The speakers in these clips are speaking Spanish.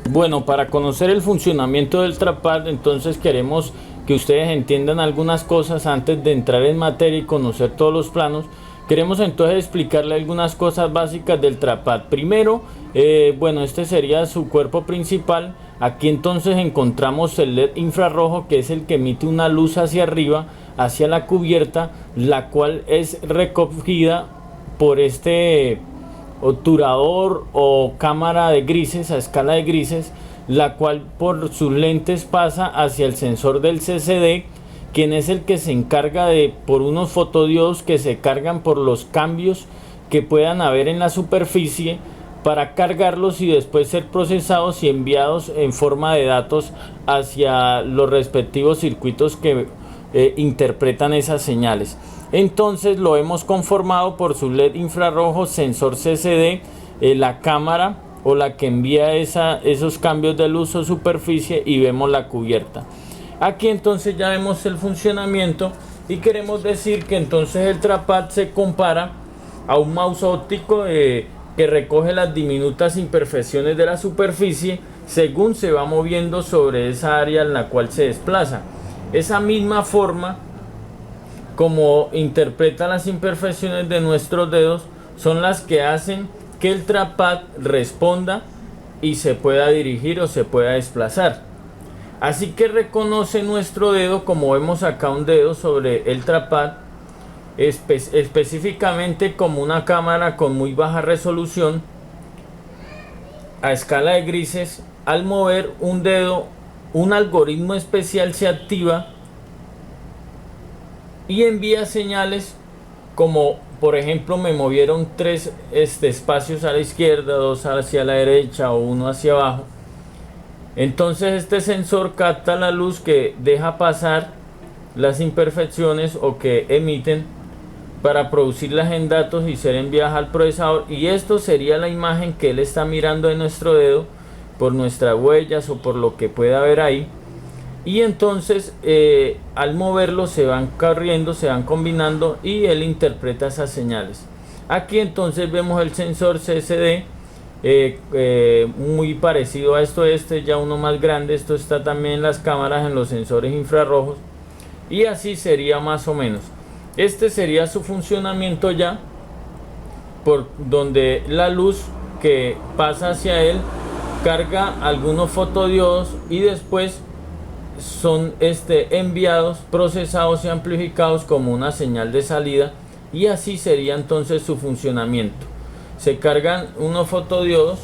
Bueno, para conocer el funcionamiento del trackpad, entonces queremos que ustedes entiendan algunas cosas antes de entrar en materia y conocer todos los planos. Queremos entonces explicarle algunas cosas básicas del trackpad. Primero, bueno, este sería su cuerpo principal. Aquí entonces encontramos el LED infrarrojo, que es el que emite una luz hacia arriba, hacia la cubierta, la cual es recogida por este obturador o cámara de grises a escala de grises, la cual por sus lentes pasa hacia el sensor del CCD, quien es el que se encarga de, por unos fotodiodos que se cargan por los cambios que puedan haber en la superficie, para cargarlos y después ser procesados y enviados en forma de datos hacia los respectivos circuitos que interpretan esas señales. Entonces lo hemos conformado por su LED infrarrojo, sensor CCD, la cámara o la que envía esos cambios de luz o superficie, y vemos la cubierta. Aquí entonces ya vemos el funcionamiento y queremos decir que entonces el trackpad se compara a un mouse óptico que recoge las diminutas imperfecciones de la superficie según se va moviendo sobre esa área en la cual se desplaza. Esa misma forma como interpreta las imperfecciones de nuestros dedos son las que hacen que el trackpad responda y se pueda dirigir o se pueda desplazar. Así que reconoce nuestro dedo, como vemos acá un dedo sobre el trackpad, específicamente como una cámara con muy baja resolución a escala de grises. Al mover un dedo, un algoritmo especial se activa y envía señales, como por ejemplo me movieron 3 espacios a la izquierda, 2 hacia la derecha o 1 hacia abajo. Entonces este sensor capta la luz que deja pasar las imperfecciones o que emiten para producirlas en datos y ser enviadas al procesador, y esto sería la imagen que él está mirando de nuestro dedo por nuestras huellas o por lo que pueda haber ahí. Y entonces al moverlo se van corriendo, se van combinando y él interpreta esas señales. Aquí entonces vemos el sensor CCD, muy parecido a esto, ya uno más grande. Esto está también en las cámaras, en los sensores infrarrojos, y así sería más o menos. Este sería su funcionamiento ya, por donde la luz que pasa hacia él carga algunos fotodiodos y después son enviados, procesados y amplificados como una señal de salida, y así sería entonces su funcionamiento. Se cargan unos fotodiodos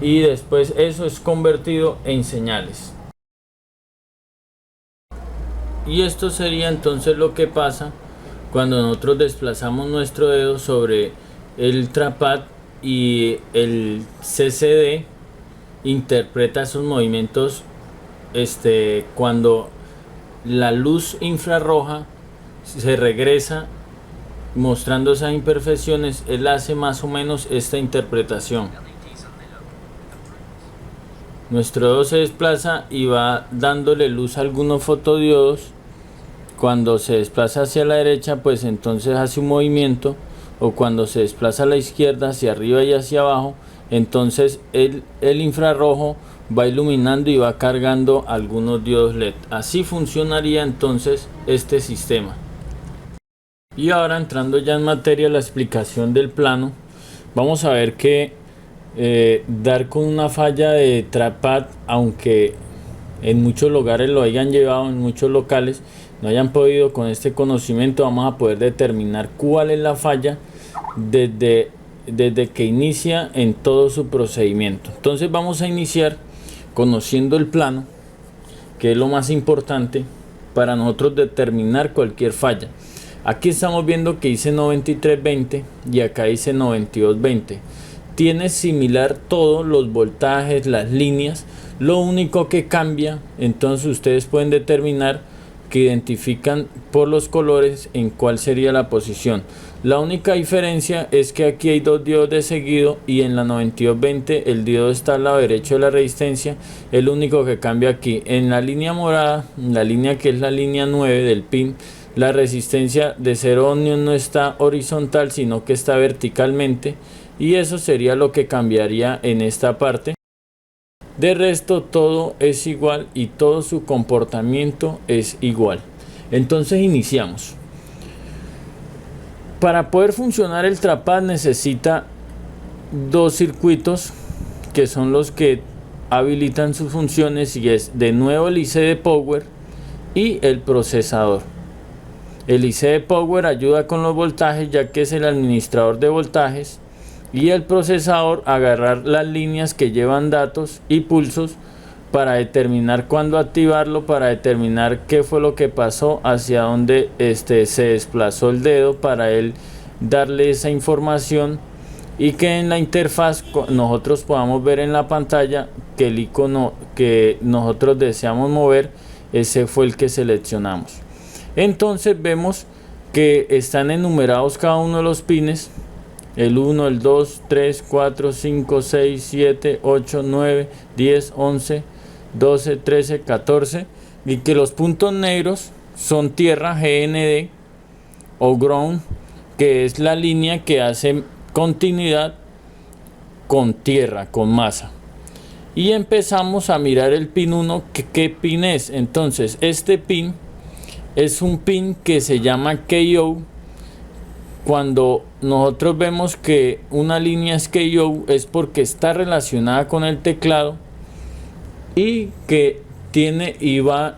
y después eso es convertido en señales. Y esto sería entonces lo que pasa cuando nosotros desplazamos nuestro dedo sobre el trackpad y el CCD interpreta esos movimientos. Cuando la luz infrarroja se regresa mostrando esas imperfecciones, él hace más o menos esta interpretación. Nuestro dedo se desplaza y va dándole luz a algunos fotodiodos. Cuando se desplaza hacia la derecha, pues entonces hace un movimiento, o cuando se desplaza a la izquierda, hacia arriba y hacia abajo, entonces el infrarrojo va iluminando y va cargando algunos diodos LED. Así funcionaría entonces este sistema. Y ahora, entrando ya en materia, la explicación del plano, vamos a ver que dar con una falla de trackpad, aunque en muchos lugares lo hayan llevado, en muchos locales no hayan podido con este conocimiento, vamos a poder determinar cuál es la falla desde que inicia en todo su procedimiento. Entonces vamos a iniciar conociendo el plano, que es lo más importante para nosotros determinar cualquier falla. Aquí estamos viendo que dice 9320 y acá dice 9220. Tiene similar todos los voltajes, las líneas. Lo único que cambia, entonces ustedes pueden determinar, que identifican por los colores en cuál sería la posición. La única diferencia es que aquí hay 2 diodos de seguido y en la 9220 el diodo está al lado derecho de la resistencia. El único que cambia aquí en la línea morada, en la línea que es la línea 9 del pin, la resistencia de 0 ohmios no está horizontal, sino que está verticalmente, y eso sería lo que cambiaría en esta parte. De resto todo es igual y todo su comportamiento es igual. Entonces iniciamos. Para poder funcionar el trackpad necesita dos circuitos que son los que habilitan sus funciones, y es de nuevo el IC de Power y el procesador. El IC de Power ayuda con los voltajes, ya que es el administrador de voltajes, y el procesador agarrar las líneas que llevan datos y pulsos para determinar cuándo activarlo, para determinar qué fue lo que pasó, hacia dónde se desplazó el dedo, para él darle esa información, y que en la interfaz nosotros podamos ver en la pantalla que el icono que nosotros deseamos mover, ese fue el que seleccionamos. Entonces vemos que están enumerados cada uno de los pines: el 1, el 2, 3, 4, 5, 6, 7, 8, 9, 10, 11, 12, 13, 14, y que los puntos negros son tierra, GND, o ground, que es la línea que hace continuidad con tierra, con masa. Y empezamos a mirar el pin 1, ¿qué pin es? Entonces este pin es un pin que se llama KO. Cuando nosotros vemos que una línea es KO, es porque está relacionada con el teclado y que tiene y va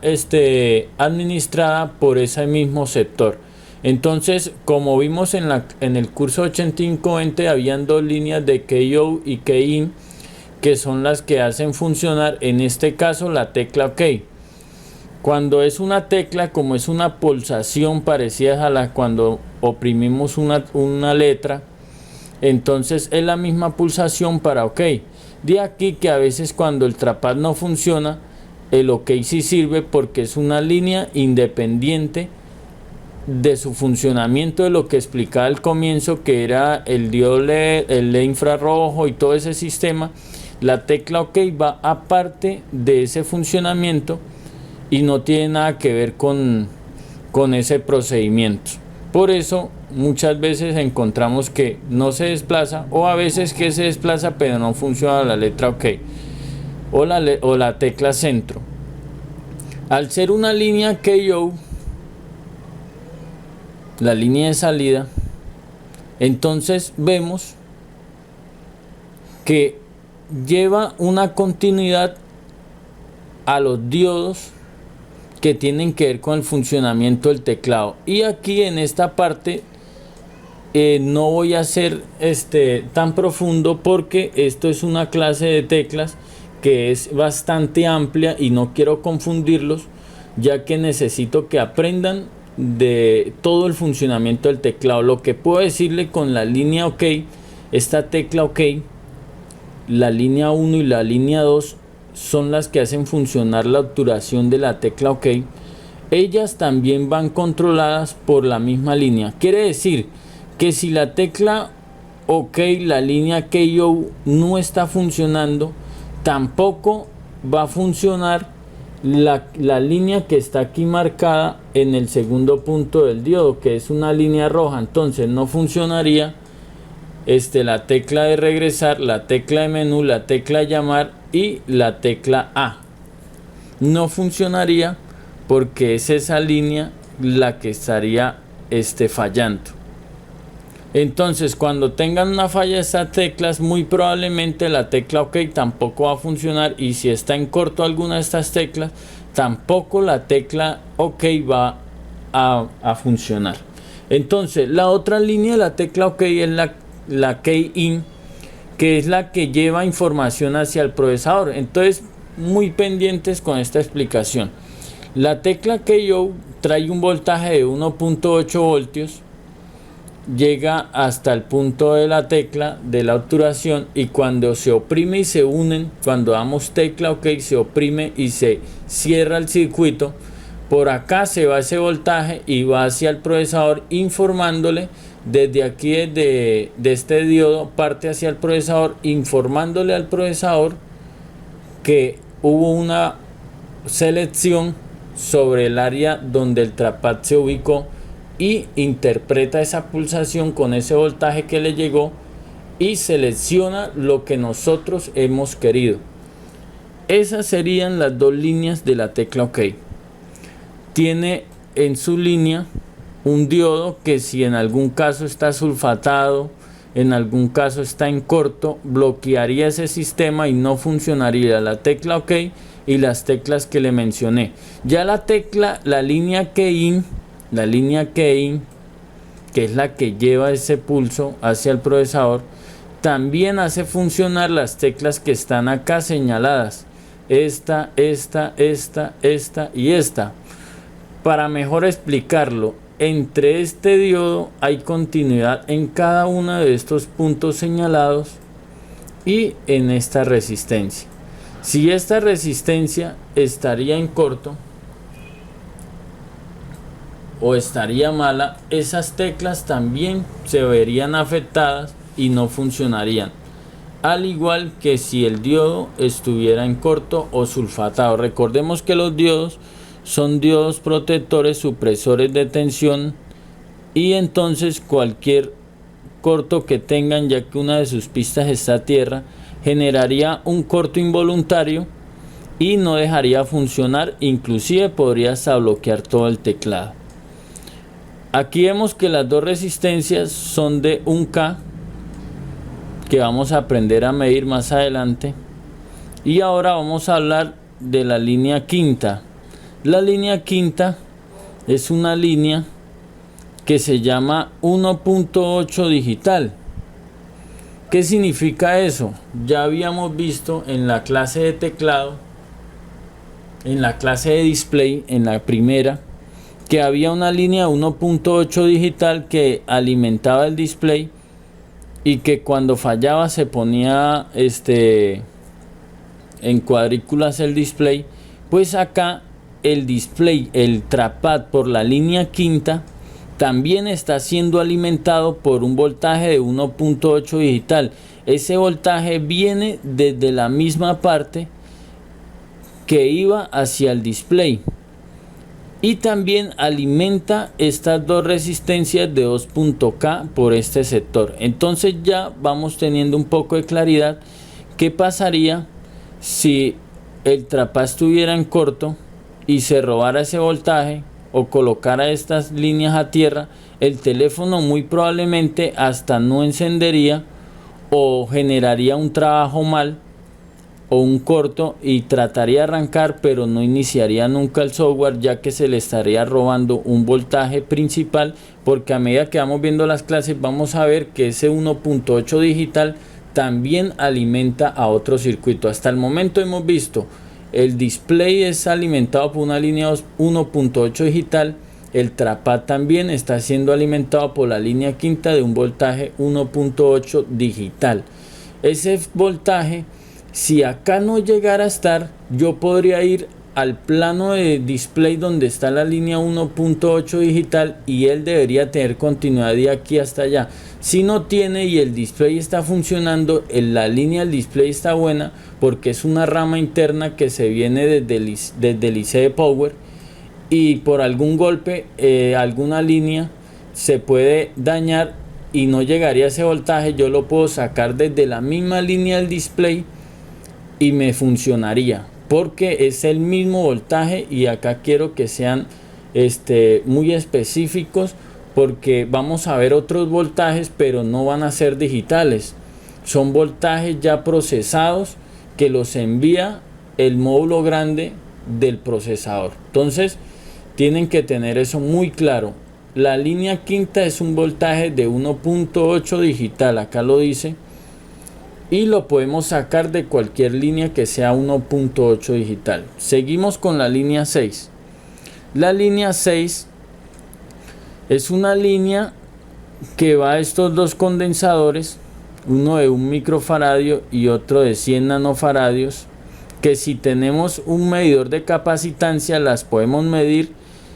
administrada por ese mismo sector. Entonces, como vimos en el curso 8520, habían dos líneas de KO y KIN, que son las que hacen funcionar, en este caso, la tecla OK. Cuando es una tecla, como es una pulsación parecida a la cuando oprimimos una letra, entonces es la misma pulsación para OK. De aquí que a veces cuando el trackpad no funciona, el OK sí sirve, porque es una línea independiente de su funcionamiento, de lo que explicaba al comienzo, que era el diodo LED, el LED infrarrojo y todo ese sistema. La tecla OK va aparte de ese funcionamiento y no tiene nada que ver con ese procedimiento. Por eso muchas veces encontramos que no se desplaza, o a veces que se desplaza pero no funciona la letra OK o la tecla centro. Al ser una línea KO, la línea de salida, entonces vemos que lleva una continuidad a los diodos que tienen que ver con el funcionamiento del teclado. Y aquí en esta parte no voy a ser tan profundo, porque esto es una clase de teclas que es bastante amplia y no quiero confundirlos, ya que necesito que aprendan de todo el funcionamiento del teclado. Lo que puedo decirle con la línea OK, esta tecla OK, la línea 1 y la línea 2 son las que hacen funcionar la obturación de la tecla OK. Ellas también van controladas por la misma línea. Quiere decir que si la tecla OK, la línea KO, no está funcionando, tampoco va a funcionar la línea que está aquí marcada en el segundo punto del diodo, que es una línea roja. Entonces no funcionaría la tecla de regresar, la tecla de menú, la tecla de llamar y la tecla A. No funcionaría, porque es esa línea la que estaría fallando. Entonces, cuando tengan una falla de estas teclas, muy probablemente la tecla OK tampoco va a funcionar, y si está en corto alguna de estas teclas, tampoco la tecla OK va a funcionar. Entonces, la otra línea de la tecla OK es la KIN, que es la que lleva información hacia el procesador. Entonces, muy pendientes con esta explicación. La tecla KO trae un voltaje de 1.8 voltios, llega hasta el punto de la tecla de la obturación, y cuando se oprime y se unen, cuando damos tecla OK, se oprime y se cierra el circuito. Por acá se va ese voltaje y va hacia el procesador, informándole desde aquí, de este diodo, parte hacia el procesador, informándole al procesador que hubo una selección sobre el área donde el trackpad se ubicó, y interpreta esa pulsación con ese voltaje que le llegó y selecciona lo que nosotros hemos querido. Esas serían las dos líneas de la tecla OK. Tiene en su línea un diodo que si en algún caso está sulfatado, en algún caso está en corto, bloquearía ese sistema y no funcionaría la tecla OK y las teclas que le mencioné. Ya la línea Key-in, que es la que lleva ese pulso hacia el procesador, también hace funcionar las teclas que están acá señaladas. Esta y esta. Para mejor explicarlo, entre este diodo hay continuidad en cada uno de estos puntos señalados y en esta resistencia. Si esta resistencia estaría en corto o estaría mala, esas teclas también se verían afectadas y no funcionarían, al igual que si el diodo estuviera en corto o sulfatado. Recordemos que los diodos son diodos protectores, supresores de tensión, y entonces cualquier corto que tengan, ya que una de sus pistas está a tierra, generaría un corto involuntario y no dejaría funcionar, inclusive podría hasta bloquear todo el teclado. Aquí vemos que las dos resistencias son de 1K, que vamos a aprender a medir más adelante. Y ahora vamos a hablar de la línea quinta. La línea quinta es una línea que se llama 1.8 digital. ¿Qué significa eso? Ya habíamos visto en la clase de teclado, en la clase de display, en la primera, que había una línea 1.8 digital que alimentaba el display y que cuando fallaba se ponía en cuadrículas el display. Pues acá el display, el trackpad por la línea quinta, también está siendo alimentado por un voltaje de 1.8 digital. Ese voltaje viene desde la misma parte que iba hacia el display y también alimenta estas dos resistencias de 2.K por este sector. Entonces ya vamos teniendo un poco de claridad qué pasaría si el trackpad estuviera en corto y se robara ese voltaje o colocara estas líneas a tierra. El teléfono muy probablemente hasta no encendería o generaría un trabajo mal o un corto y trataría de arrancar, pero no iniciaría nunca el software, ya que se le estaría robando un voltaje principal, porque a medida que vamos viendo las clases vamos a ver que ese 1.8 digital también alimenta a otro circuito. Hasta el momento hemos visto el display es alimentado por una línea 1.8 digital, el trackpad también está siendo alimentado por la línea quinta de un voltaje 1.8 digital. Ese voltaje, si acá no llegara a estar, yo podría ir al plano de display donde está la línea 1.8 digital y él debería tener continuidad de aquí hasta allá. Si no tiene y el display está funcionando, la línea del display está buena porque es una rama interna que se viene desde el IC Power, y por algún golpe alguna línea se puede dañar y no llegaría a ese voltaje. Yo lo puedo sacar desde la misma línea del display y me funcionaría porque es el mismo voltaje. Y acá quiero que sean muy específicos, porque vamos a ver otros voltajes, pero no van a ser digitales, son voltajes ya procesados que los envía el módulo grande del procesador. Entonces tienen que tener eso muy claro. La línea quinta es un voltaje de 1.8 digital, acá lo dice, y lo podemos sacar de cualquier línea que sea 1.8 digital. Seguimos con la línea 6. La línea 6 es una línea que va a estos dos condensadores, uno de 1 microfaradio y otro de 100 nanofaradios, que si tenemos un medidor de capacitancia las podemos medir,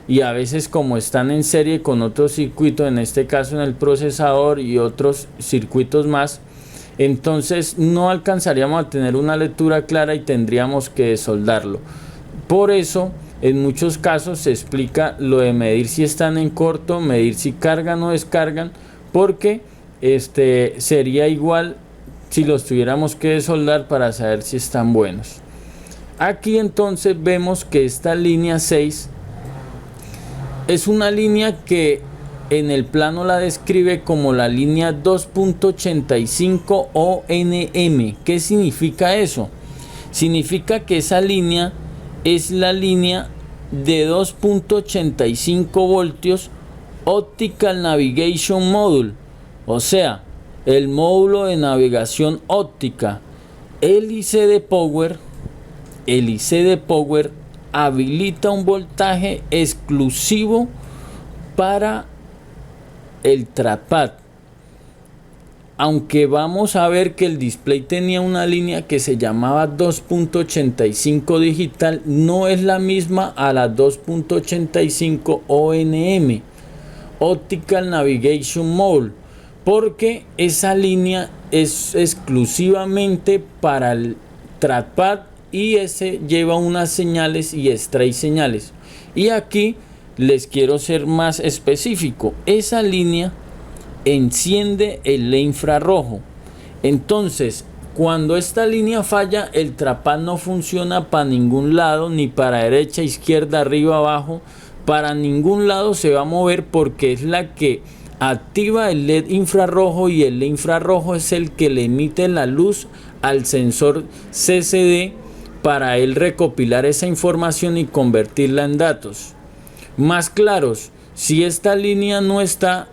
y a veces como están en serie con otro circuito, en este caso en el procesador y otros circuitos más, entonces no alcanzaríamos a tener una lectura clara y tendríamos que soldarlo. Por eso en muchos casos se explica lo de medir si están en corto, medir si cargan o descargan, porque sería igual si los tuviéramos que soldar para saber si están buenos. Aquí entonces vemos que esta línea 6 es una línea que en el plano la describe como la línea 2.85 ONM. ¿Qué significa eso? Significa que esa línea es la línea de 2.85 voltios Optical Navigation Module, o sea, el módulo de navegación óptica. El IC de Power habilita un voltaje exclusivo para el trackpad, aunque vamos a ver que el display tenía una línea que se llamaba 2.85 digital, no es la misma a la 2.85 ONM, Optical Navigation Module, porque esa línea es exclusivamente para el trackpad y ese lleva unas señales y extrae señales. Y aquí les quiero ser más específico. Esa línea enciende el LED infrarrojo. Entonces, cuando esta línea falla, el trackpad no funciona para ningún lado, ni para derecha, izquierda, arriba, abajo. Para ningún lado se va a mover porque es la que activa el LED infrarrojo, y el LED infrarrojo es el que le emite la luz al sensor CCD para él recopilar esa información y convertirla en datos. Más claros, si esta línea no está,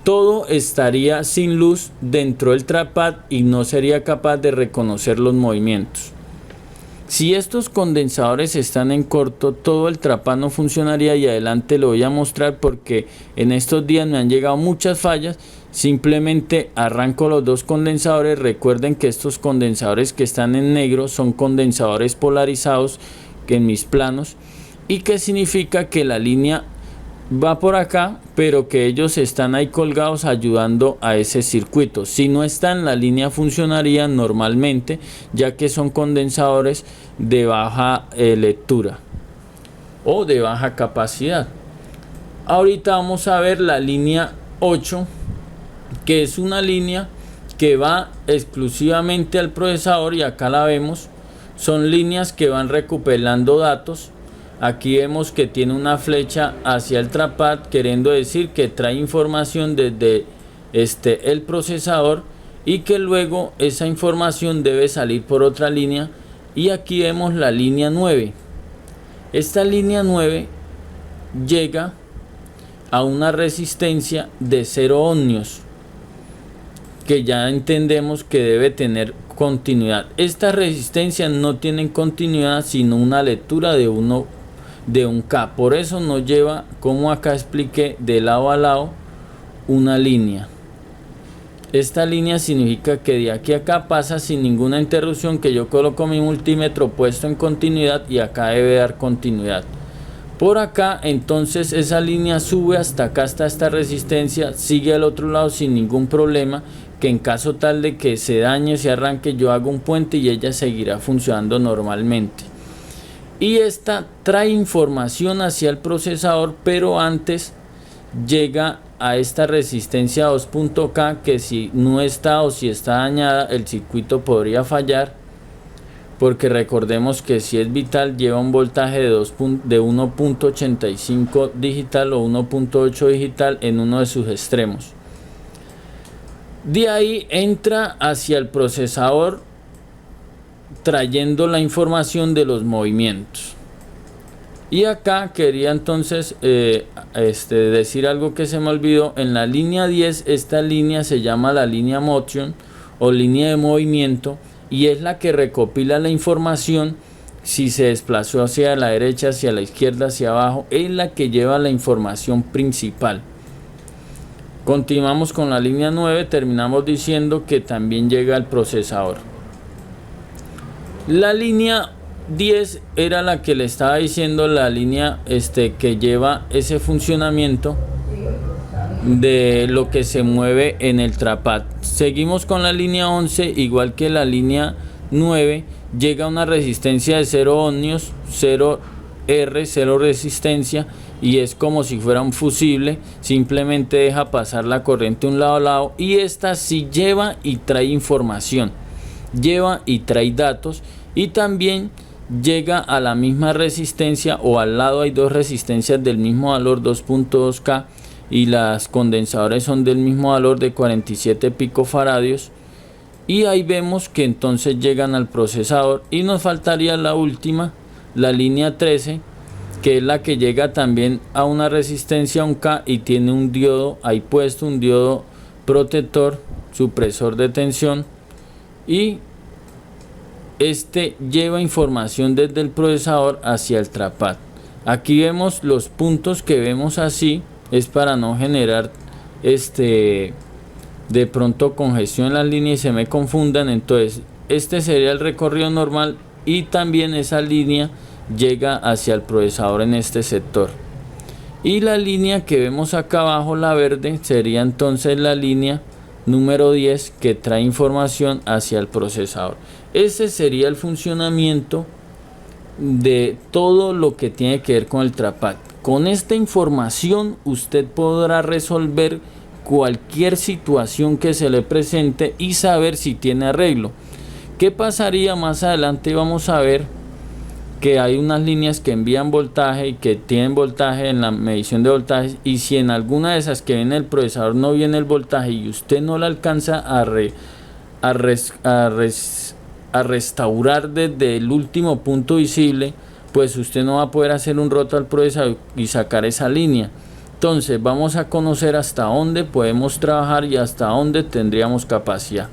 todo estaría sin luz dentro del trackpad y no sería capaz de reconocer los movimientos. Si estos condensadores están en corto, todo el trackpad no funcionaría, y adelante lo voy a mostrar porque en estos días me han llegado muchas fallas. Simplemente arranco los dos condensadores. Recuerden que estos condensadores que están en negro son condensadores polarizados que en mis planos, y que significa que la línea va por acá, pero que ellos están ahí colgados ayudando a ese circuito. Si no están, la línea funcionaría normalmente, ya que son condensadores de baja lectura o de baja capacidad. Ahorita vamos a ver la línea 8, que es una línea que va exclusivamente al procesador, y acá la vemos. Son líneas que van recuperando datos. Aquí vemos que tiene una flecha hacia el trackpad, queriendo decir que trae información desde el procesador, y que luego esa información debe salir por otra línea. Y aquí vemos la línea 9. Esta línea 9 llega a una resistencia de 0 ohmios, que ya entendemos que debe tener continuidad. Estas resistencias no tienen continuidad, sino una lectura de 1K. Por eso nos lleva, como acá expliqué, de lado a lado una línea. Esta línea significa que de aquí a acá pasa sin ninguna interrupción, que yo coloco mi multímetro puesto en continuidad y acá debe dar continuidad. Por acá entonces esa línea sube hasta acá, hasta esta resistencia, sigue al otro lado sin ningún problema, que en caso tal de que se dañe, se arranque, yo hago un puente y ella seguirá funcionando normalmente. Y esta trae información hacia el procesador, pero antes llega a esta resistencia 2.K, que si no está o si está dañada, el circuito podría fallar, porque recordemos que si es vital lleva un voltaje de 1.85 digital o 1.8 digital en uno de sus extremos. De ahí entra hacia el procesador trayendo la información de los movimientos. Y acá quería entonces decir algo que se me olvidó. En la línea 10, esta línea se llama la línea motion o línea de movimiento, y es la que recopila la información si se desplazó hacia la derecha, hacia la izquierda, hacia abajo. Es la que lleva la información principal. Continuamos con la línea 9, terminamos diciendo que también llega al procesador. La línea 10 era la que le estaba diciendo, la línea que lleva ese funcionamiento de lo que se mueve en el trackpad. Seguimos con la línea 11, igual que la línea 9, llega a una resistencia de 0 ohmios, 0 R, 0 resistencia, y es como si fuera un fusible, simplemente deja pasar la corriente de un lado a lado, y esta sí lleva y trae información, lleva y trae datos. y también llega a la misma resistencia, o al lado hay dos resistencias del mismo valor, 2.2K, y las condensadores son del mismo valor de 47 picofaradios, y ahí vemos que entonces llegan al procesador. Y nos faltaría la última, la línea 13, que es la que llega también a una resistencia 1K y tiene un diodo ahí puesto, un diodo protector, supresor de tensión, y este lleva información desde el procesador hacia el trackpad. Aquí vemos los puntos que vemos así, es para no generar de pronto congestión en las líneas y se me confundan. Entonces este sería el recorrido normal, y también esa línea llega hacia el procesador en este sector. Y la línea que vemos acá abajo, la verde, sería entonces la línea número 10 que trae información hacia el procesador. Ese sería el funcionamiento de todo lo que tiene que ver con el trackpad. Con esta información usted podrá resolver cualquier situación que se le presente y saber si tiene arreglo. ¿Qué pasaría más adelante? Vamos a ver que hay unas líneas que envían voltaje y que tienen voltaje en la medición de voltaje, y si en alguna de esas que viene el procesador no viene el voltaje y usted no la alcanza a restaurar desde el último punto visible, pues usted no va a poder hacer un roto al procesador y sacar esa línea. Entonces vamos a conocer hasta dónde podemos trabajar y hasta dónde tendríamos capacidad.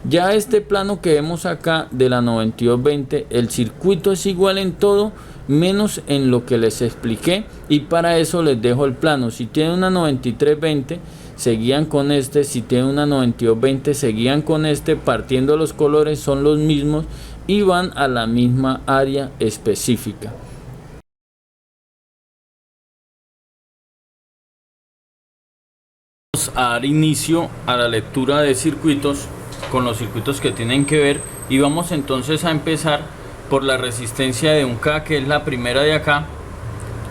Ya este plano que vemos acá de la 9220, el circuito es igual en todo menos en lo que les expliqué, y para eso les dejo el plano. Si tienen una 9320 seguían con este, si tienen una 9220 seguían con este, partiendo los colores son los mismos y van a la misma área específica. Vamos a dar inicio a la lectura de circuitos con los circuitos que tienen que ver, y vamos entonces a empezar por la resistencia de 1K, que es la primera de acá,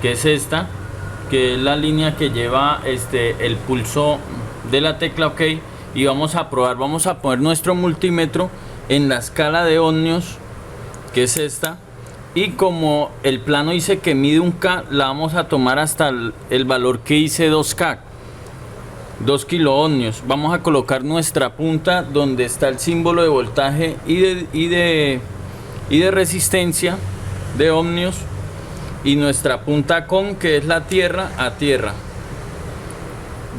que es esta, que es la línea que lleva el pulso de la tecla OK, y vamos a probar, vamos a poner nuestro multímetro en la escala de ohmios, que es esta, y como el plano dice que mide 1K, la vamos a tomar hasta el valor que dice 2K, 2 kiloohmios. Vamos a colocar nuestra punta donde está el símbolo de voltaje y de resistencia de ohmios, y nuestra punta con, que es la tierra a tierra.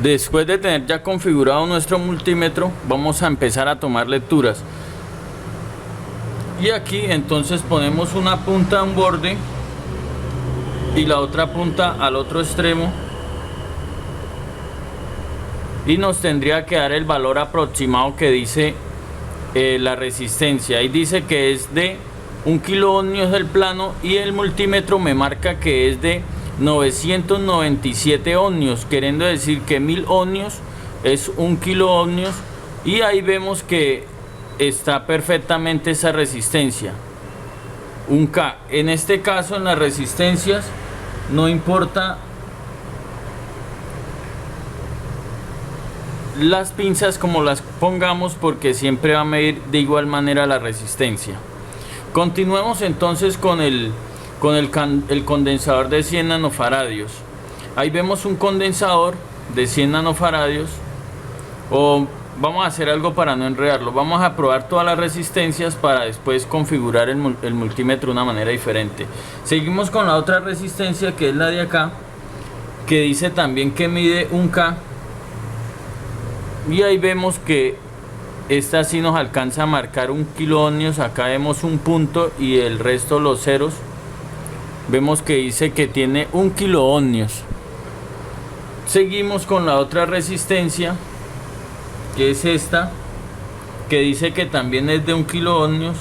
Después de tener ya configurado nuestro multímetro, vamos a empezar a tomar lecturas. Y aquí entonces ponemos una punta a un borde y la otra punta al otro extremo, y nos tendría que dar el valor aproximado que dice la resistencia. Ahí dice que es de 1 kiloohmios el plano, y el multímetro me marca que es de 997 ohmios, queriendo decir que 1000 ohmios es 1 kiloohmios, y ahí vemos que está perfectamente esa resistencia 1K. En este caso, en las resistencias no importa las pinzas como las pongamos, porque siempre va a medir de igual manera la resistencia. Continuemos entonces con el condensador de 100 nanofaradios. Ahí vemos un condensador de 100 nanofaradios, o vamos a hacer algo para no enredarlo. Vamos a probar todas las resistencias para después configurar el multímetro de una manera diferente. Seguimos con la otra resistencia, que es la de acá, que dice también que mide 1K, y ahí vemos que esta sí nos alcanza a marcar 1 kiloohmios. Acá vemos un punto y el resto los ceros. Vemos que dice que tiene 1 kiloohmios. Seguimos con la otra resistencia, que es esta, que dice que también es de 1 kiloohmios,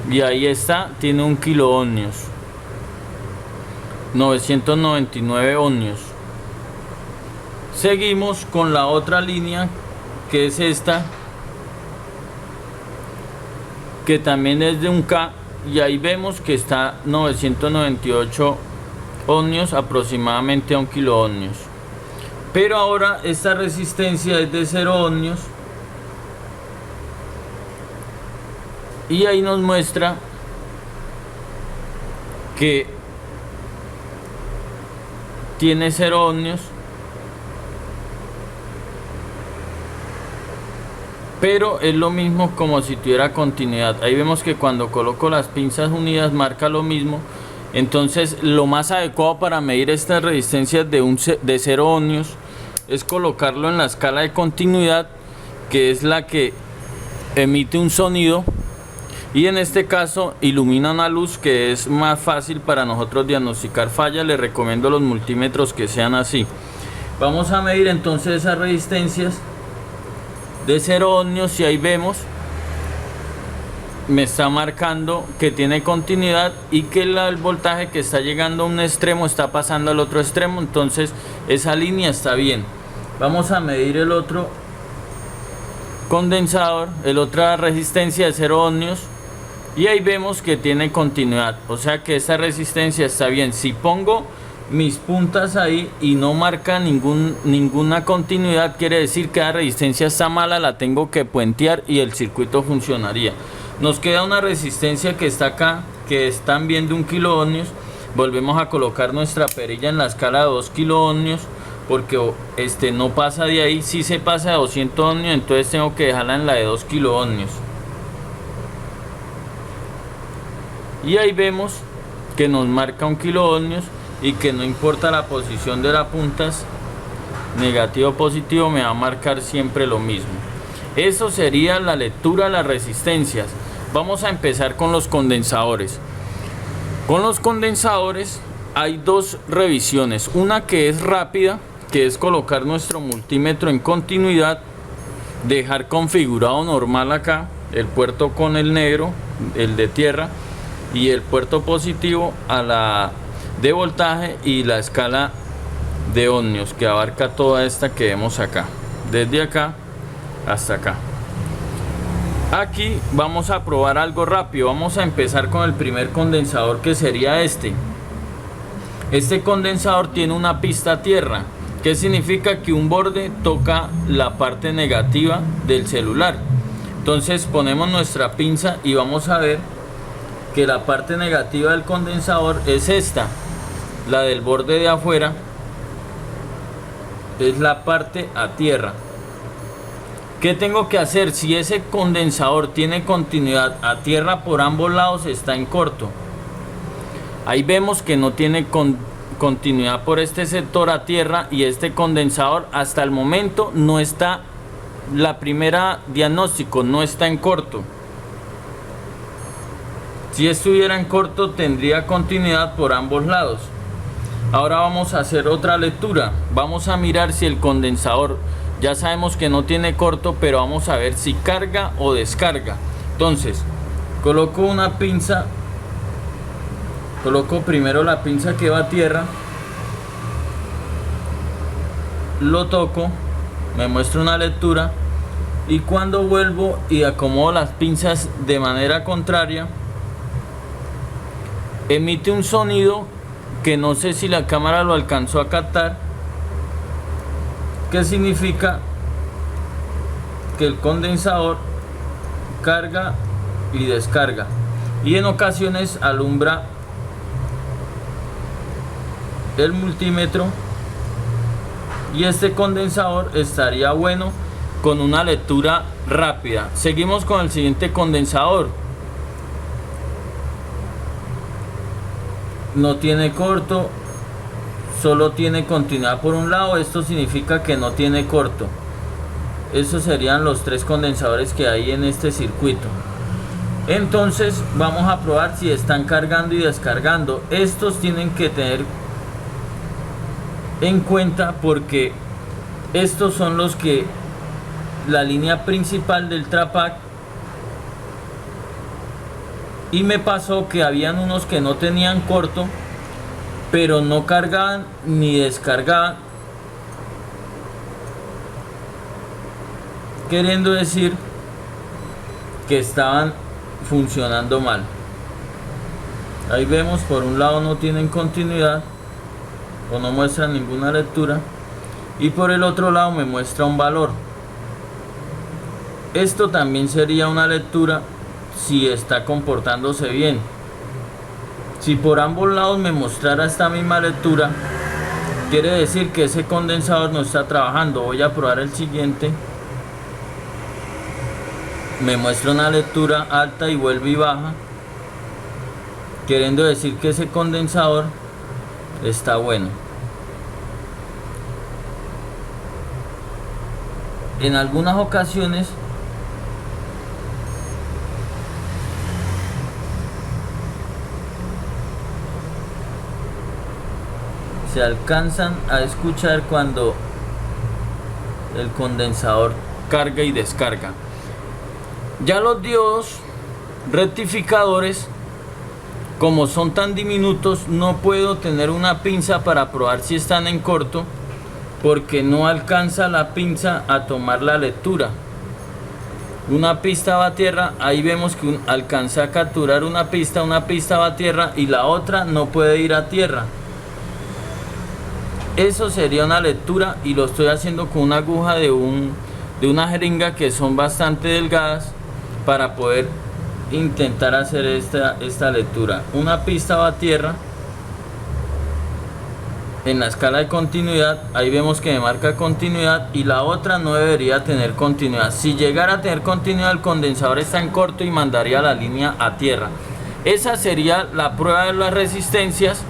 y ahí está, tiene 1 kiloohmios, 999 ohmios. Seguimos con la otra línea, que es esta, que también es de 1K, y ahí vemos que está 998 ohmios, aproximadamente a 1 kiloohmios. Pero ahora esta resistencia es de 0 ohmios, y ahí nos muestra que tiene 0 ohmios, pero es lo mismo como si tuviera continuidad. Ahí vemos que cuando coloco las pinzas unidas marca lo mismo. Entonces lo más adecuado para medir estas resistencias de 0 ohmios es colocarlo en la escala de continuidad, que es la que emite un sonido, y en este caso ilumina una luz, que es más fácil para nosotros diagnosticar fallas. Les recomiendo los multímetros que sean así. Vamos a medir entonces esas resistencias de 0 ohmios y ahí vemos, me está marcando que tiene continuidad y que el voltaje que está llegando a un extremo está pasando al otro extremo. Entonces esa línea está bien. Vamos a medir el otro condensador, el otra resistencia de 0 ohmios, y ahí vemos que tiene continuidad, o sea que esta resistencia está bien. Si pongo mis puntas ahí y no marca ninguna continuidad, quiere decir que la resistencia está mala, la tengo que puentear y el circuito funcionaría. Nos queda una resistencia que está acá, que es también de 1 kilo ohmios. Volvemos a colocar nuestra perilla en la escala de 2 kilo ohmios, porque no pasa de ahí. Si se pasa de 200 ohmios, entonces tengo que dejarla en la de 2 kilo ohmios. Y ahí vemos que nos marca 1 kilo ohmios y que no importa la posición de las puntas, negativo o positivo, me va a marcar siempre lo mismo. Eso sería la lectura de las resistencias. Vamos a empezar con los condensadores. Con los condensadores hay dos revisiones. Una que es rápida, que es colocar nuestro multímetro en continuidad, dejar configurado normal acá el puerto con el negro, el de tierra, y el puerto positivo a la de voltaje y la escala de ohmios, que abarca toda esta que vemos acá, desde acá hasta acá. Aquí vamos a probar algo rápido. Vamos a empezar con el primer condensador, que sería este. Este condensador tiene una pista a tierra, que significa que un borde toca la parte negativa del celular. Entonces ponemos nuestra pinza y vamos a ver que la parte negativa del condensador es esta, la del borde de afuera, es la parte a tierra. ¿Qué tengo que hacer? Si ese condensador tiene continuidad a tierra por ambos lados, está en corto. Ahí vemos que no tiene continuidad por este sector a tierra, y este condensador hasta el momento no está, la primera diagnóstico no está en corto. Si estuviera en corto, tendría continuidad por ambos lados. Ahora vamos a hacer otra lectura. Vamos a mirar si el condensador, ya sabemos que no tiene corto, pero vamos a ver si carga o descarga. Entonces coloco una pinza, coloco primero la pinza que va a tierra, lo toco, me muestra una lectura, y cuando vuelvo y acomodo las pinzas de manera contraria, emite un sonido que no sé si la cámara lo alcanzó a captar, que significa que el condensador carga y descarga, y en ocasiones alumbra el multímetro, y este condensador estaría bueno con una lectura rápida. Seguimos con el siguiente condensador. No tiene corto, solo tiene continuidad por un lado. Esto significa que no tiene corto. Esos serían los tres condensadores que hay en este circuito. Entonces vamos a probar si están cargando y descargando. Estos tienen que tener en cuenta, porque estos son los que la línea principal del Trapac, y me pasó que habían unos que no tenían corto, pero no cargaban ni descargaban, queriendo decir que estaban funcionando mal. Ahí vemos, por un lado no tienen continuidad o no muestran ninguna lectura, y por el otro lado me muestra un valor. Esto también sería una lectura si está comportándose bien. Si por ambos lados me mostrara esta misma lectura, quiere decir que ese condensador no está trabajando. Voy a probar el siguiente. Me muestra una lectura alta y vuelve y baja, queriendo decir que ese condensador está bueno. En algunas ocasiones se alcanzan a escuchar cuando el condensador carga y descarga. Ya los diodos rectificadores, como son tan diminutos, no puedo tener una pinza para probar si están en corto, porque no alcanza la pinza a tomar la lectura. Una pista va a tierra, ahí vemos que alcanza a capturar una pista va a tierra y la otra no puede ir a tierra. Eso sería una lectura y lo estoy haciendo con una aguja de una jeringa que son bastante delgadas para poder intentar hacer esta lectura. Una pista va a tierra en la escala de continuidad, ahí vemos que me marca continuidad y la otra no debería tener continuidad. Si llegara a tener continuidad, el condensador está en corto y mandaría la línea a tierra. Esa sería la prueba de las resistencias.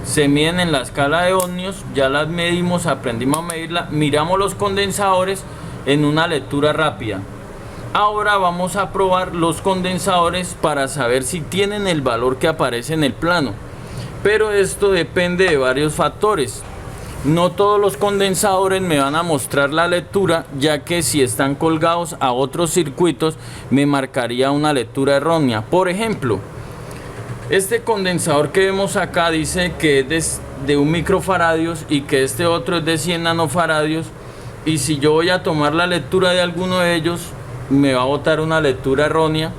Se miden en la escala de ohmios, ya las medimos, aprendimos a medirla, miramos los condensadores en una lectura rápida. Ahora vamos a probar los condensadores para saber si tienen el valor que aparece en el plano. Pero esto depende de varios factores. No todos los condensadores me van a mostrar la lectura, ya que si están colgados a otros circuitos me marcaría una lectura errónea. Por ejemplo, este condensador que vemos acá dice que es de 1 microfaradios y que este otro es de 100 nanofaradios, y si yo voy a tomar la lectura de alguno de ellos me va a botar una lectura errónea,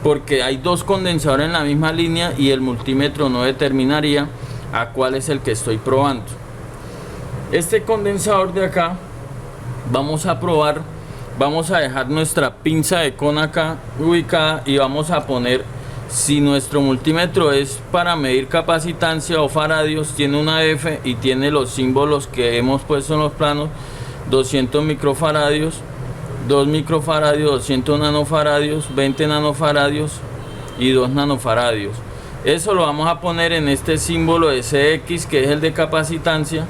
porque hay dos condensadores en la misma línea y el multímetro no determinaría a cuál es el que estoy probando. Este condensador de acá vamos a probar, vamos a dejar nuestra pinza de cono acá ubicada y vamos a poner, si nuestro multímetro es para medir capacitancia o faradios, tiene una F y tiene los símbolos que hemos puesto en los planos: 200 microfaradios, 2 microfaradios, 200 nanofaradios, 20 nanofaradios y 2 nanofaradios. Eso lo vamos a poner en este símbolo de CX, que es el de capacitancia,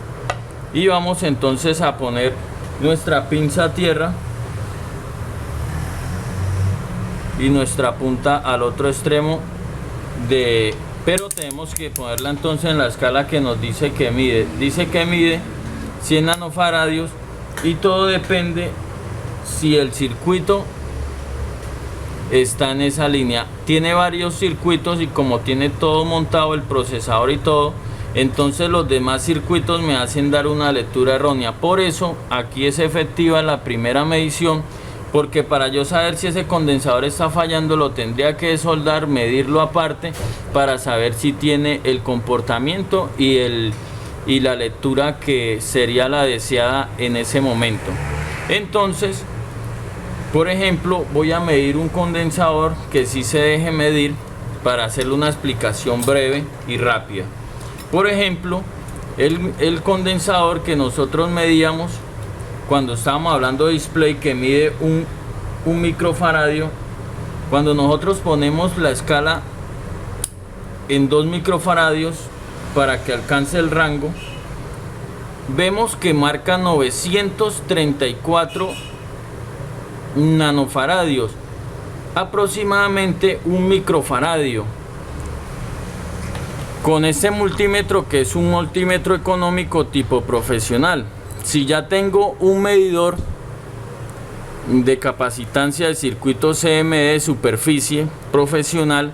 y vamos entonces a poner nuestra pinza a tierra y nuestra punta al otro extremo pero tenemos que ponerla entonces en la escala que nos dice que mide 100 nanofaradios, y todo depende si el circuito está en esa línea. Tiene varios circuitos y como tiene todo montado, el procesador y todo, entonces los demás circuitos me hacen dar una lectura errónea. Por eso aquí es efectiva la primera medición, porque para yo saber si ese condensador está fallando lo tendría que soldar, medirlo aparte para saber si tiene el comportamiento y la lectura que sería la deseada en ese momento. Entonces, por ejemplo, voy a medir un condensador que sí se deje medir para hacerle una explicación breve y rápida. Por ejemplo, el condensador que nosotros medíamos cuando estábamos hablando de display, que mide un microfaradio, cuando nosotros ponemos la escala en 2 microfaradios para que alcance el rango, vemos que marca 934 nanofaradios, aproximadamente 1 microfaradio. Con este multímetro, que es un multímetro económico tipo profesional, si ya tengo un medidor de capacitancia de circuito CMD de superficie profesional,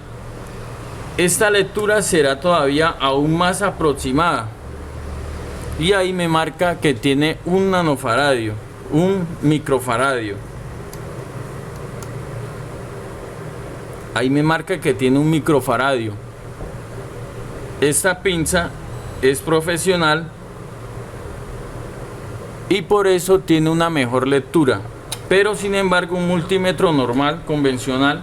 esta lectura será todavía aún más aproximada, y ahí me marca que tiene 1 nanofaradio, 1 microfaradio. Ahí me marca que tiene 1 microfaradio. Esta pinza es profesional y por eso tiene una mejor lectura, pero sin embargo un multímetro normal, convencional,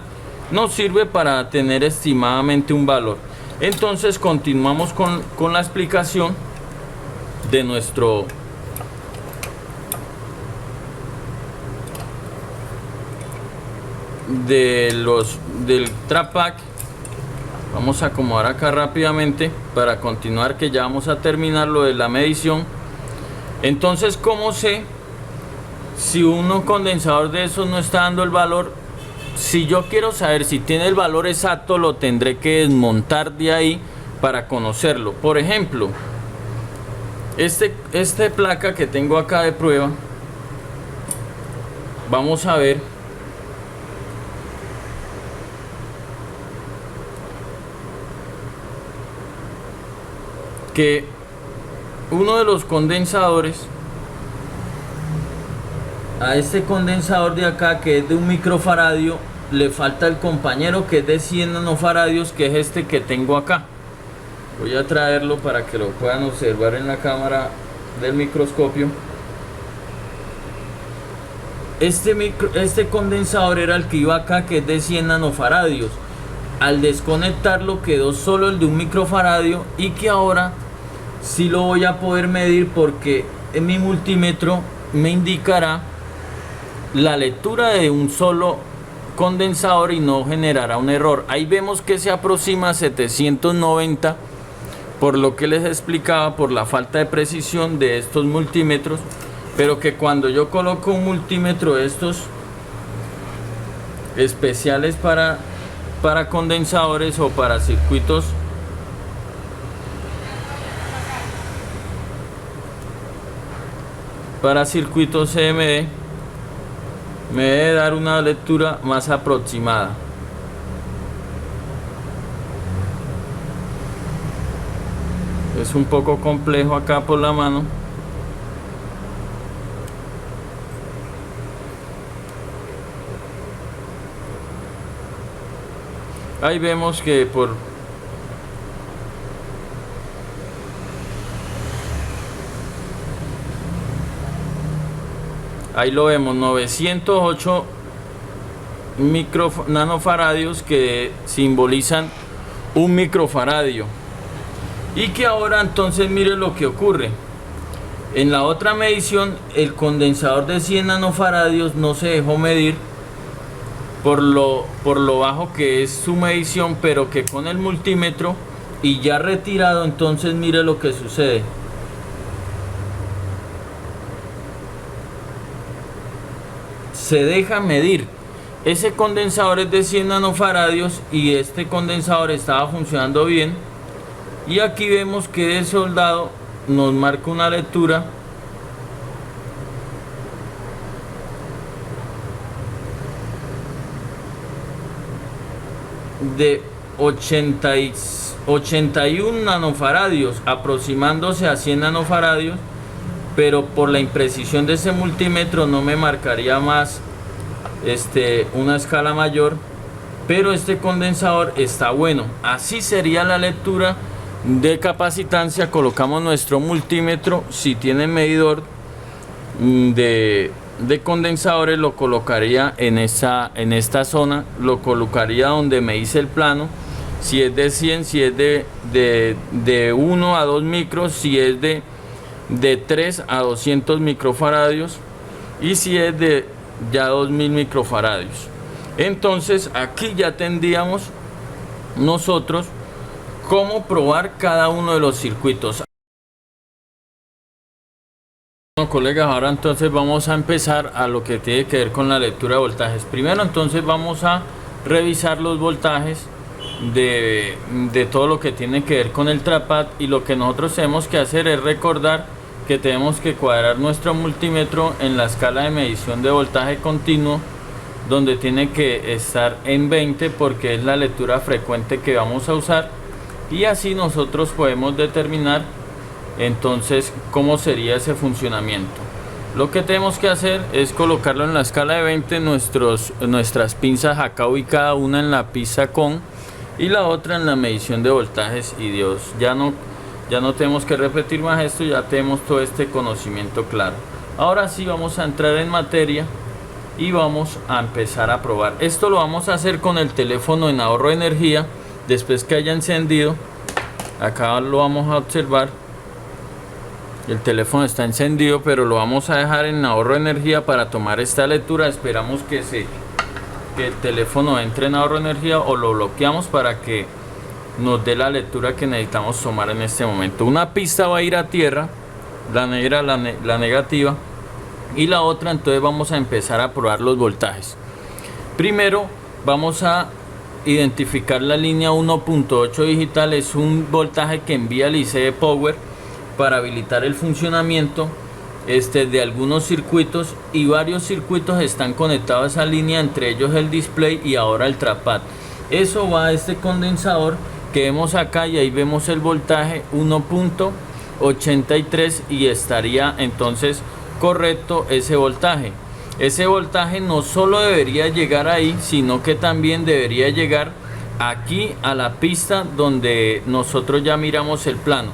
nos sirve para tener estimadamente un valor. Entonces continuamos con la explicación de nuestro del Trap Pack. Vamos a acomodar acá rápidamente para continuar, que ya vamos a terminar lo de la medición. Entonces, ¿cómo sé si un condensador de esos no está dando el valor? Si yo quiero saber si tiene el valor exacto, lo tendré que desmontar de ahí para conocerlo. Por ejemplo, este placa que tengo acá de prueba, vamos a ver que uno de los condensadores, a este condensador de acá, que es de 1 microfaradio, le falta el compañero que es de 100 nanofaradios, que es este que tengo acá. Voy a traerlo para que lo puedan observar en la cámara del microscopio. Este condensador era el que iba acá, que es de 100 nanofaradios. Al desconectarlo quedó solo el de 1 microfaradio, y que ahora sí lo voy a poder medir, porque en mi multímetro me indicará la lectura de un solo condensador y no generará un error. Ahí vemos que se aproxima a 790, por lo que les explicaba, por la falta de precisión de estos multímetros, pero que cuando yo coloco un multímetro de estos especiales para condensadores o para circuitos CMD, me debe dar una lectura más aproximada. Es un poco complejo acá por la mano. Ahí vemos que ahí lo vemos, 908 nanofaradios, que simbolizan 1 microfaradio. Y que ahora entonces mire lo que ocurre. En la otra medición, el condensador de 100 nanofaradios no se dejó medir por lo bajo que es su medición, pero que con el multímetro y ya retirado, entonces mire lo que sucede. Se deja medir. Ese condensador es de 100 nanofaradios y este condensador estaba funcionando bien, y aquí vemos que el soldado nos marca una lectura de 81 nanofaradios, aproximándose a 100 nanofaradios, pero por la imprecisión de ese multímetro no me marcaría más una escala mayor, pero este condensador está bueno. Así sería la lectura de capacitancia. Colocamos nuestro multímetro, si tiene medidor de condensadores, lo colocaría en esta zona, lo colocaría donde me dice el plano, si es de 100, si es de 1 a 2 micros, si es de 3 a 200 microfaradios, y si es de ya 2000 microfaradios. Entonces aquí ya tendríamos nosotros cómo probar cada uno de los circuitos. Bueno, colegas, ahora entonces vamos a empezar a lo que tiene que ver con la lectura de voltajes. Primero entonces vamos a revisar los voltajes de todo lo que tiene que ver con el Trap Pack, y lo que nosotros tenemos que hacer es recordar que tenemos que cuadrar nuestro multímetro en la escala de medición de voltaje continuo, donde tiene que estar en 20, porque es la lectura frecuente que vamos a usar, y así nosotros podemos determinar entonces cómo sería ese funcionamiento. Lo que tenemos que hacer es colocarlo en la escala de 20, nuestras pinzas acá ubicada, una en la pinza con y la otra en la medición de voltajes, y Dios, ya no tenemos que repetir más esto, ya tenemos todo este conocimiento claro. Ahora sí vamos a entrar en materia y vamos a empezar a probar. Esto lo vamos a hacer con el teléfono en ahorro de energía. Después que haya encendido, acá lo vamos a observar, el teléfono está encendido, pero lo vamos a dejar en ahorro de energía para tomar esta lectura. Esperamos que el teléfono entre en ahorro de energía, o lo bloqueamos para que nos dé la lectura que necesitamos tomar en este momento. Una pista va a ir a tierra, la negra, la negativa, y la otra. Entonces vamos a empezar a probar los voltajes. Primero vamos a identificar la línea 1.8 digital. Es un voltaje que envía el IC Power para habilitar el funcionamiento de algunos circuitos, y varios circuitos están conectados a esa línea, entre ellos el display y ahora el trackpad. Eso va a este condensador que vemos acá, y ahí vemos el voltaje 1.83, y estaría entonces correcto ese voltaje. Ese voltaje no solo debería llegar ahí, sino que también debería llegar aquí a la pista donde nosotros ya miramos el plano.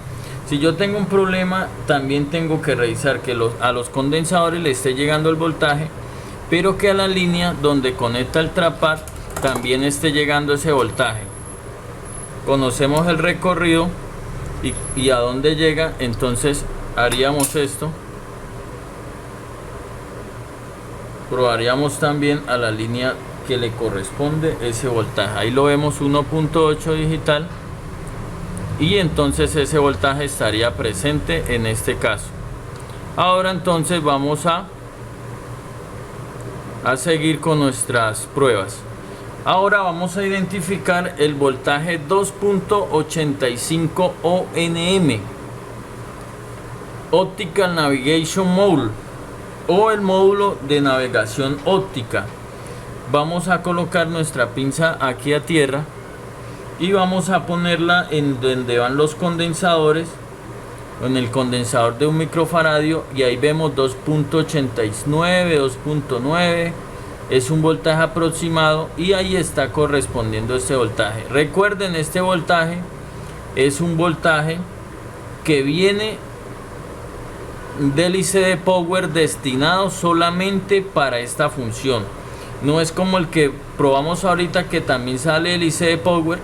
Si yo tengo un problema, también tengo que revisar que a los condensadores le esté llegando el voltaje, pero que a la línea donde conecta el trackpad también esté llegando ese voltaje. Conocemos el recorrido y a dónde llega, entonces haríamos esto. Probaríamos también a la línea que le corresponde ese voltaje. Ahí lo vemos, 1.8 digital, y entonces ese voltaje estaría presente en este caso. Ahora entonces vamos a seguir con nuestras pruebas. Ahora vamos a identificar el voltaje 2.85 ONM, Optical Navigation Module, o el módulo de navegación óptica. Vamos a colocar nuestra pinza aquí a tierra y vamos a ponerla en donde van los condensadores, en el condensador de un microfaradio, y ahí vemos 2.89, 2.9, es un voltaje aproximado, y ahí está correspondiendo este voltaje. Recuerden, este voltaje es un voltaje que viene del IC Power destinado solamente para esta función. No es como el que probamos ahorita, que también sale el IC Power,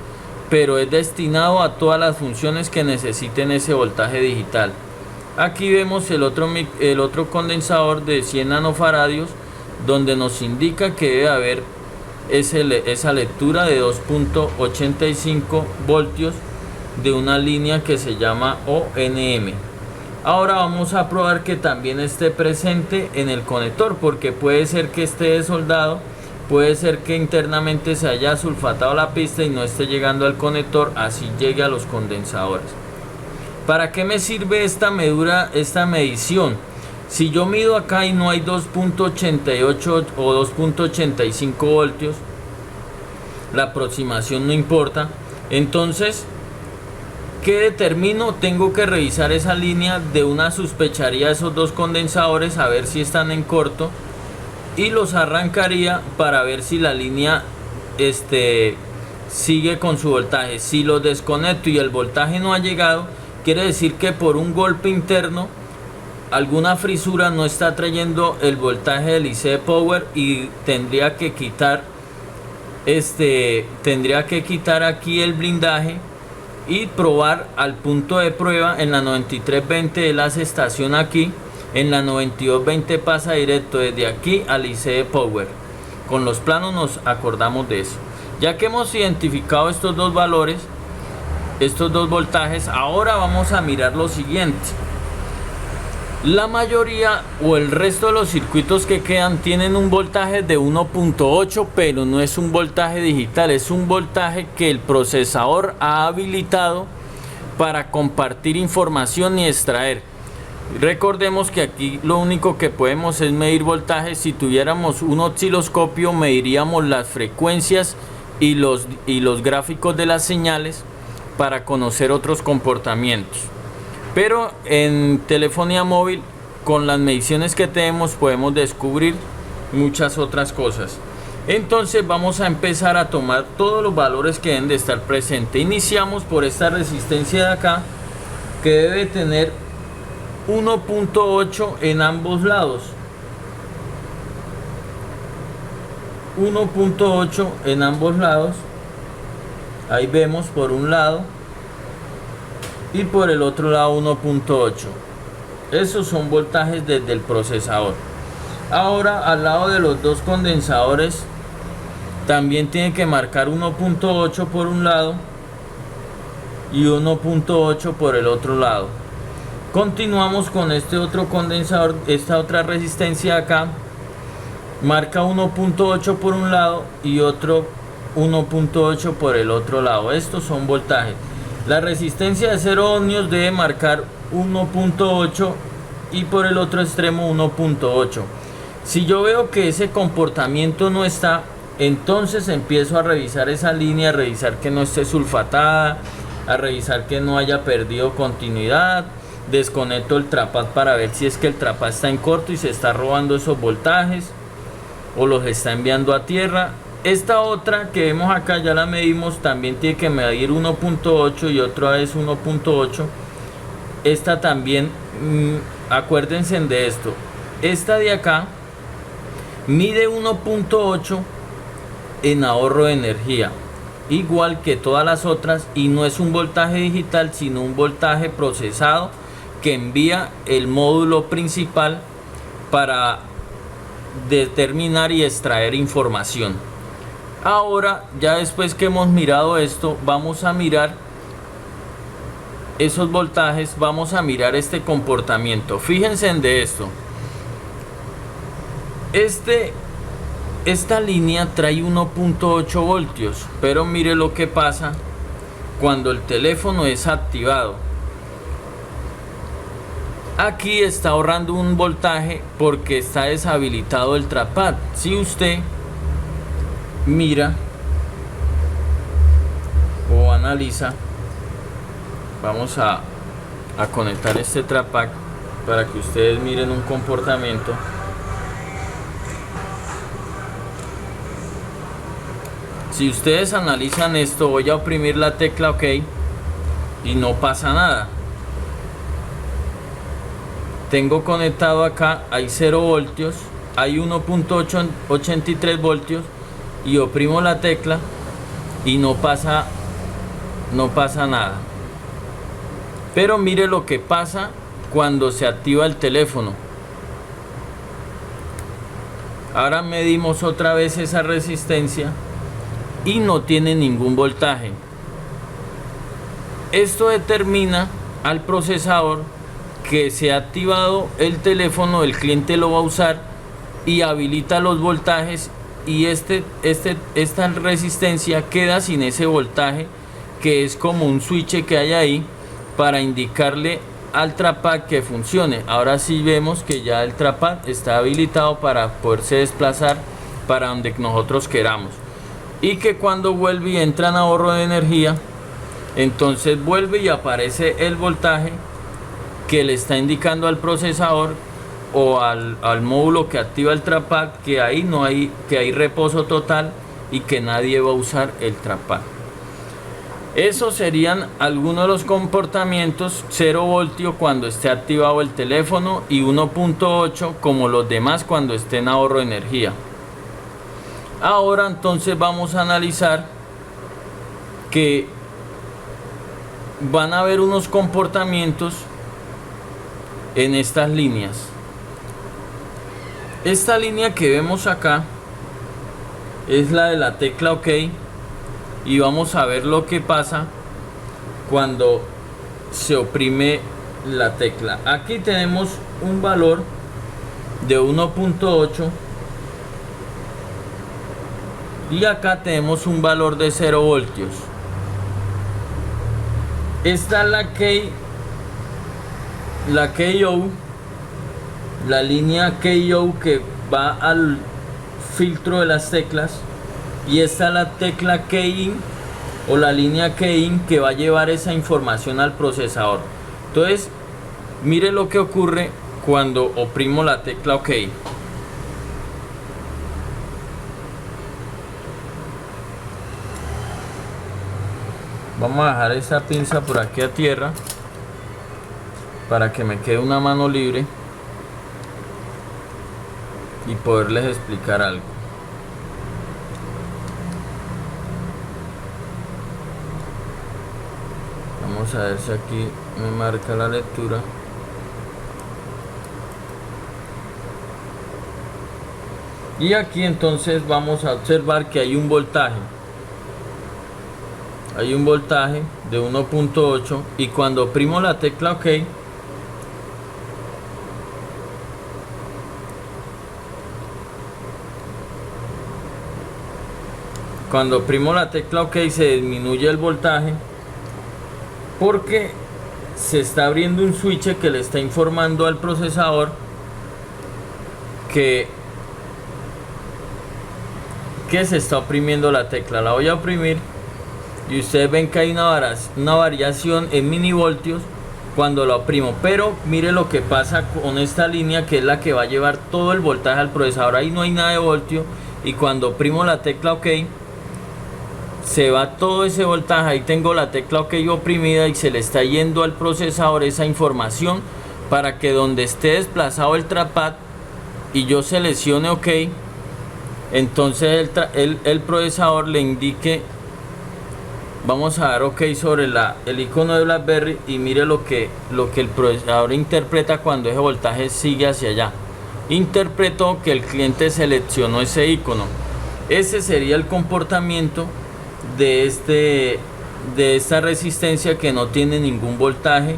pero es destinado a todas las funciones que necesiten ese voltaje digital. Aquí vemos el otro condensador de 100 nanofaradios, donde nos indica que debe haber esa lectura de 2.85 voltios de una línea que se llama ONM. Ahora vamos a probar que también esté presente en el conector, porque puede ser que esté desoldado, puede ser que internamente se haya sulfatado la pista y no esté llegando al conector, así llegue a los condensadores. ¿Para qué me sirve esta medición? Si yo mido acá y no hay 2.88 o 2.85 voltios, la aproximación no importa. Entonces, ¿qué determino? Tengo que revisar esa línea de una sospecharía, esos dos condensadores, a ver si están en corto, y los arrancaría para ver si la línea sigue con su voltaje. Si los desconecto y el voltaje no ha llegado, quiere decir que por un golpe interno, alguna frisura no está trayendo el voltaje del IC Power, y tendría que quitar aquí el blindaje y probar al punto de prueba. En la 9320 él hace estación aquí, en la 9220 pasa directo desde aquí al IC Power. Con los planos nos acordamos de eso. Ya que hemos identificado estos dos valores, estos dos voltajes, ahora vamos a mirar lo siguiente. La mayoría o el resto de los circuitos que quedan tienen un voltaje de 1.8, pero no es un voltaje digital, es un voltaje que el procesador ha habilitado para compartir información y extraer. Recordemos que aquí lo único que podemos es medir voltajes. Si tuviéramos un osciloscopio, mediríamos las frecuencias y los gráficos de las señales para conocer otros comportamientos. Pero en telefonía móvil, con las mediciones que tenemos, podemos descubrir muchas otras cosas. Entonces vamos a empezar a tomar todos los valores que deben de estar presentes. Iniciamos por esta resistencia de acá, que debe tener 1.8 en ambos lados. 1.8 en ambos lados. Ahí vemos por un lado y por el otro lado 1.8. Esos son voltajes desde el procesador. Ahora al lado de los dos condensadores también tiene que marcar 1.8 por un lado y 1.8 por el otro lado. Continuamos con este otro condensador, esta otra resistencia acá marca 1.8 por un lado y otro 1.8 por el otro lado. Estos son voltajes. La resistencia de 0 ohmios debe marcar 1.8 y por el otro extremo 1.8. Si yo veo que ese comportamiento no está, entonces empiezo a revisar esa línea, a revisar que no esté sulfatada, a revisar que no haya perdido continuidad. Desconecto el trapad para ver si es que el trapad está en corto y se está robando esos voltajes o los está enviando a tierra. Esta otra que vemos acá ya la medimos, también tiene que medir 1.8 y otra vez 1.8. Esta también, acuérdense de esto, esta de acá mide 1.8 en ahorro de energía, igual que todas las otras, y no es un voltaje digital sino un voltaje procesado que envía el módulo principal para determinar y extraer información. Ahora, ya después que hemos mirado esto, vamos a mirar esos voltajes, vamos a mirar este comportamiento. Fíjense en de esto. Esta línea trae 1.8 voltios, pero mire lo que pasa cuando el teléfono es activado. Aquí está ahorrando un voltaje porque está deshabilitado el trapad. Si usted mira o analiza, vamos a conectar este trapad para que ustedes miren un comportamiento. Si ustedes analizan esto, voy a oprimir la tecla OK y no pasa nada. Tengo conectado acá, hay 0 voltios, hay 1.83 voltios y oprimo la tecla y no pasa nada. Pero mire lo que pasa cuando se activa el teléfono. Ahora medimos otra vez esa resistencia y no tiene ningún voltaje. Esto determina al procesador que se ha activado el teléfono, el cliente lo va a usar y habilita los voltajes, y esta resistencia queda sin ese voltaje, que es como un switch que hay ahí para indicarle al trapad que funcione. Ahora sí vemos que ya el trapad está habilitado para poderse desplazar para donde nosotros queramos, y que cuando vuelve y entra en ahorro de energía, entonces vuelve y aparece el voltaje que le está indicando al procesador o al módulo que activa el trapad que ahí no hay, que hay reposo total y que nadie va a usar el trapad. Esos serían algunos de los comportamientos: 0 voltio cuando esté activado el teléfono y 1.8 como los demás cuando esté en ahorro de energía. Ahora entonces vamos a analizar que van a haber unos comportamientos en estas líneas. Esta línea que vemos acá es la de la tecla OK, y vamos a ver lo que pasa cuando se oprime la tecla. Aquí tenemos un valor de 1.8 y acá tenemos un valor de 0 voltios. Esta es la KO, la línea KO que va al filtro de las teclas, y esta es la tecla K-in o la línea K-in que va a llevar esa información al procesador. Entonces mire lo que ocurre cuando oprimo la tecla OK. Vamos a dejar esta pinza por aquí a tierra para que me quede una mano libre y poderles explicar algo. Vamos a ver si aquí me marca la lectura. Y aquí entonces vamos a observar que hay un voltaje. Hay un voltaje de 1.8 y cuando oprimo la tecla OK, cuando oprimo la tecla OK se disminuye el voltaje porque se está abriendo un switch que le está informando al procesador que se está oprimiendo la tecla. La voy a oprimir y ustedes ven que hay una variación en milivoltios cuando la oprimo, pero mire lo que pasa con esta línea, que es la que va a llevar todo el voltaje al procesador. Ahí no hay nada de voltio y cuando oprimo la tecla OK se va todo ese voltaje. Ahí tengo la tecla OK oprimida y se le está yendo al procesador esa información para que donde esté desplazado el trackpad y yo seleccione OK, entonces el procesador le indique. Vamos a dar OK sobre el icono de BlackBerry y mire lo que el procesador interpreta cuando ese voltaje sigue hacia allá. Interpretó que el cliente seleccionó ese icono. Ese sería el comportamiento de esta resistencia que no tiene ningún voltaje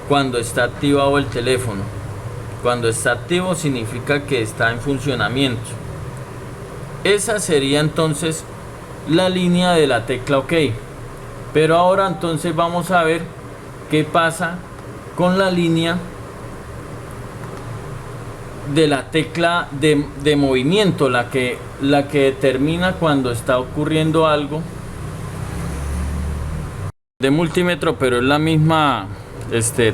cuando está activado el teléfono. Cuando está activo significa que está en funcionamiento. Esa sería entonces la línea de la tecla OK. Pero ahora entonces vamos a ver qué pasa con la línea de la tecla de movimiento, la que determina cuando está ocurriendo algo de multímetro, pero es la misma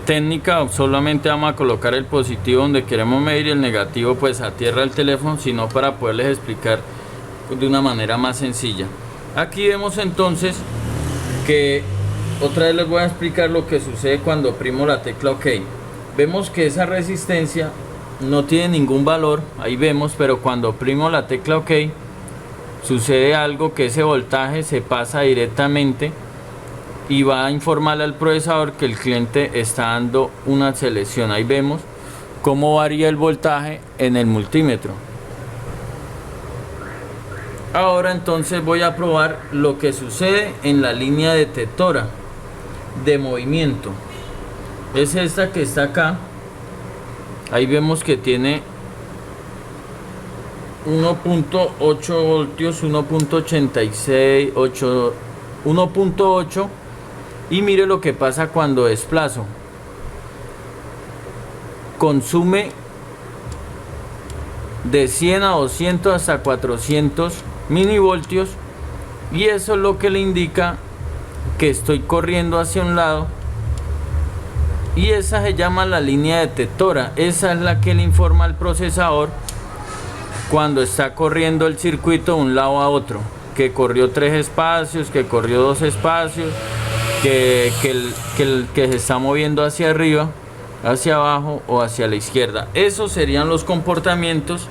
técnica. Solamente vamos a colocar el positivo donde queremos medir y el negativo pues a tierra del teléfono, sino para poderles explicar de una manera más sencilla. Aquí vemos entonces que otra vez les voy a explicar lo que sucede cuando oprimo la tecla OK. Vemos que esa resistencia no tiene ningún valor, ahí vemos, pero cuando oprimo la tecla OK sucede algo, que ese voltaje se pasa directamente y va a informarle al procesador que el cliente está dando una selección. Ahí vemos cómo varía el voltaje en el multímetro. Ahora entonces voy a probar lo que sucede en la línea detectora de movimiento. Es esta que está acá. Ahí vemos que tiene 1.8 voltios, 1.86, 1.8. Y mire lo que pasa cuando desplazo. Consume de 100 a 200 hasta 400 milivoltios, y eso es lo que le indica que estoy corriendo hacia un lado, y esa se llama la línea detectora. Esa es la que le informa al procesador cuando está corriendo el circuito de un lado a otro, que corrió 3 espacios, que corrió 2 espacios, que se está moviendo hacia arriba, hacia abajo o hacia la izquierda. Esos serían los comportamientos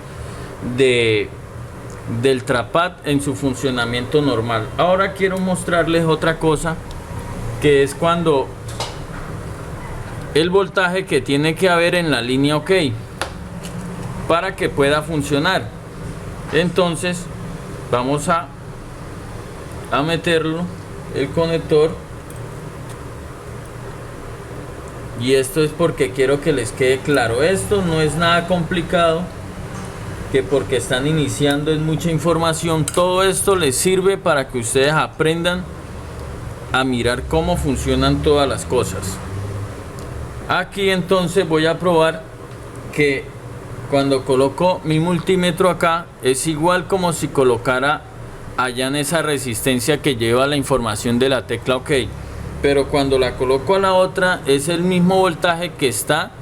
del trackpad en su funcionamiento normal. Ahora quiero mostrarles otra cosa, que es cuando el voltaje que tiene que haber en la línea OK para que pueda funcionar. Entonces vamos a meterlo, el conector, y esto es porque quiero que les quede claro. Esto no es nada complicado, que porque están iniciando es mucha información. Todo esto les sirve para que ustedes aprendan a mirar cómo funcionan todas las cosas. Aquí entonces voy a probar que cuando coloco mi multímetro acá es igual como si colocara allá en esa resistencia que lleva la información de la tecla OK, pero cuando la coloco a la otra es el mismo voltaje que está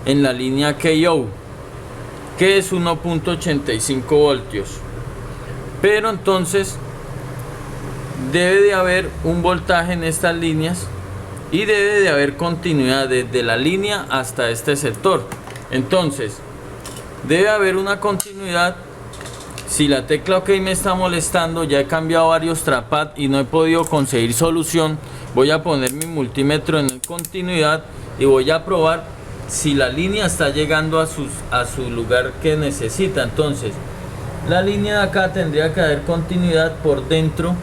en la línea KO, que es 1.85 voltios. Pero entonces debe de haber un voltaje en estas líneas y debe de haber continuidad desde la línea hasta este sector. Entonces debe haber una continuidad Si la tecla OK me está molestando, ya he cambiado varios trackpad y no he podido conseguir solución, voy a poner mi multímetro en continuidad y voy a probar si la línea está llegando a su lugar que necesita. Entonces, la línea de acá tendría que haber continuidad por dentro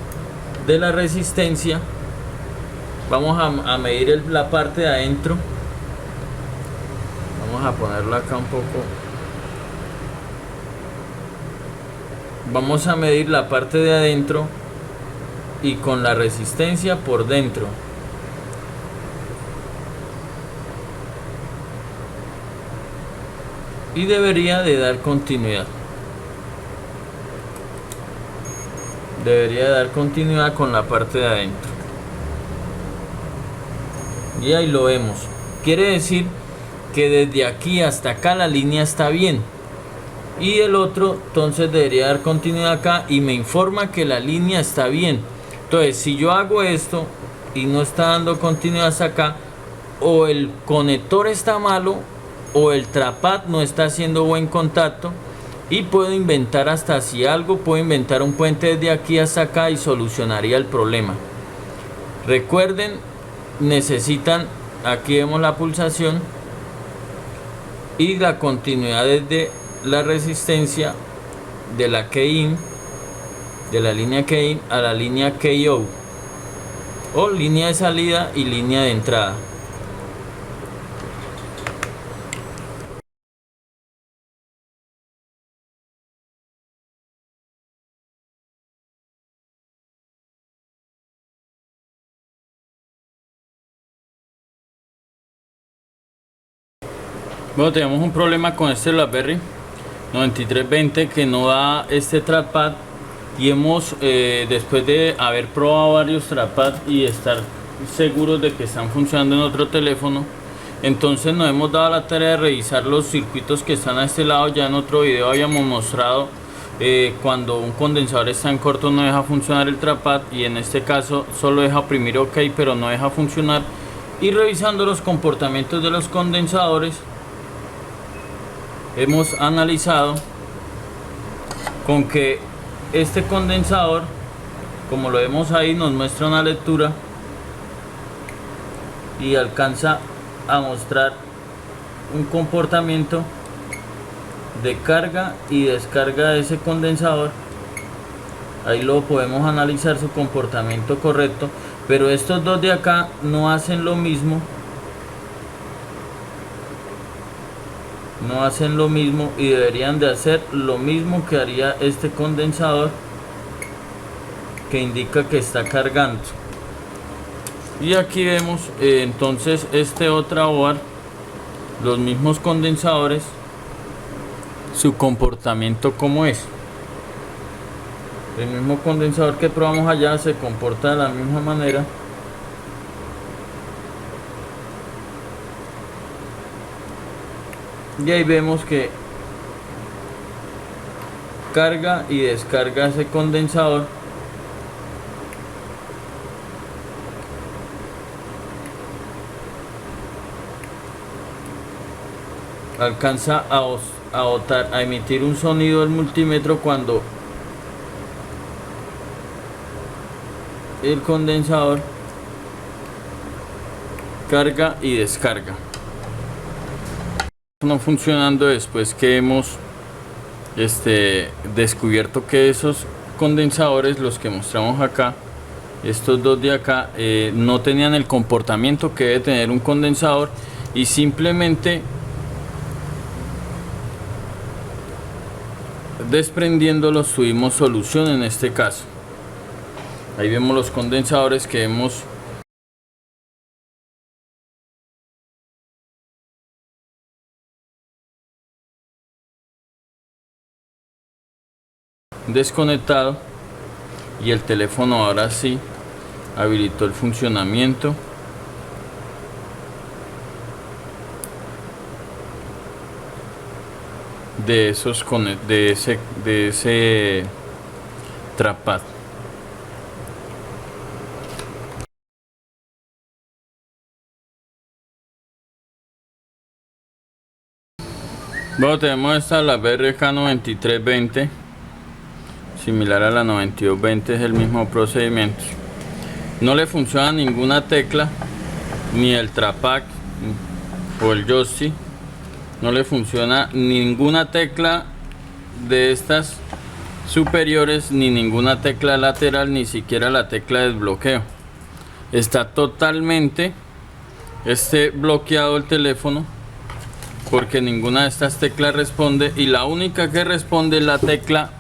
de la resistencia. Vamos a medir la parte de adentro. Vamos a ponerlo acá un poco. Vamos a medir la parte de adentro y con la resistencia por dentro. Y debería de dar continuidad. Debería dar continuidad con la parte de adentro. Y ahí lo vemos. Quiere decir que desde aquí hasta acá la línea está bien. Y el otro entonces debería dar continuidad acá y me informa que la línea está bien. Entonces si yo hago esto y no está dando continuidad hasta acá, o el conector está malo o el trackpad no está haciendo buen contacto. Y puedo inventar, hasta si algo, puedo inventar un puente desde aquí hasta acá y solucionaría el problema. Recuerden, necesitan, aquí vemos la pulsación y la continuidad desde la resistencia de la key-in, de la línea key-in a la línea key-out, o línea de salida y línea de entrada. Bueno, tenemos un problema con este BlackBerry 9320 que no da este trackpad, y hemos después de haber probado varios trackpad y estar seguros de que están funcionando en otro teléfono, entonces nos hemos dado la tarea de revisar los circuitos que están a este lado. Ya en otro video habíamos mostrado cuando un condensador está en corto no deja funcionar el trackpad, y en este caso solo deja oprimir OK pero no deja funcionar. Y revisando los comportamientos de los condensadores, hemos analizado con que este condensador, como lo vemos ahí, nos muestra una lectura y alcanza a mostrar un comportamiento de carga y descarga de ese condensador. Ahí lo podemos analizar, su comportamiento correcto, pero estos dos de acá no hacen lo mismo. No hacen lo mismo y deberían de hacer lo mismo que haría este condensador, que indica que está cargando. Y aquí vemos entonces este otra board, los mismos condensadores, su comportamiento como es. El mismo condensador que probamos allá se comporta de la misma manera. Y ahí vemos que carga y descarga ese condensador. Alcanza a emitir un sonido el multímetro cuando el condensador carga y descarga. No funcionando después que hemos descubierto que esos condensadores, los que mostramos acá, estos dos de acá, no tenían el comportamiento que debe tener un condensador, y simplemente desprendiéndolos tuvimos solución en este caso. Ahí vemos los condensadores que hemos desconectado, y el teléfono ahora sí habilitó el funcionamiento. De ese trackpad. Bueno, tenemos esta BlackBerry K9320 similar a la 9220, es el mismo procedimiento. No le funciona ninguna tecla, ni el trackpad o el joystick, no le funciona ninguna tecla de estas superiores, ni ninguna tecla lateral, ni siquiera la tecla de desbloqueo. Está totalmente bloqueado el teléfono, porque ninguna de estas teclas responde, y la única que responde es la tecla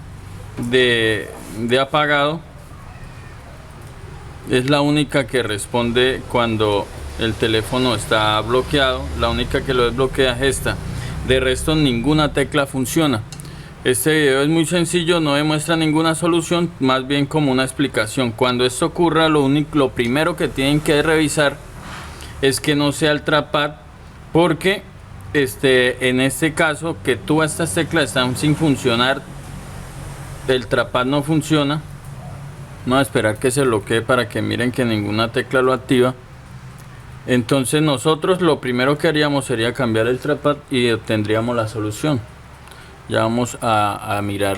de apagado. Es la única que responde cuando el teléfono está bloqueado. La única que lo desbloquea es esta. De resto, ninguna tecla funciona. Este video es muy sencillo, no demuestra ninguna solución, más bien como una explicación. Cuando esto ocurra, lo primero que tienen que revisar es que no sea el trackpad, porque en este caso, que todas estas teclas están sin funcionar, el trackpad no funciona. Vamos a esperar que se bloquee para que miren que ninguna tecla lo activa. Entonces nosotros lo primero que haríamos sería cambiar el trackpad y obtendríamos la solución. Ya vamos a mirar.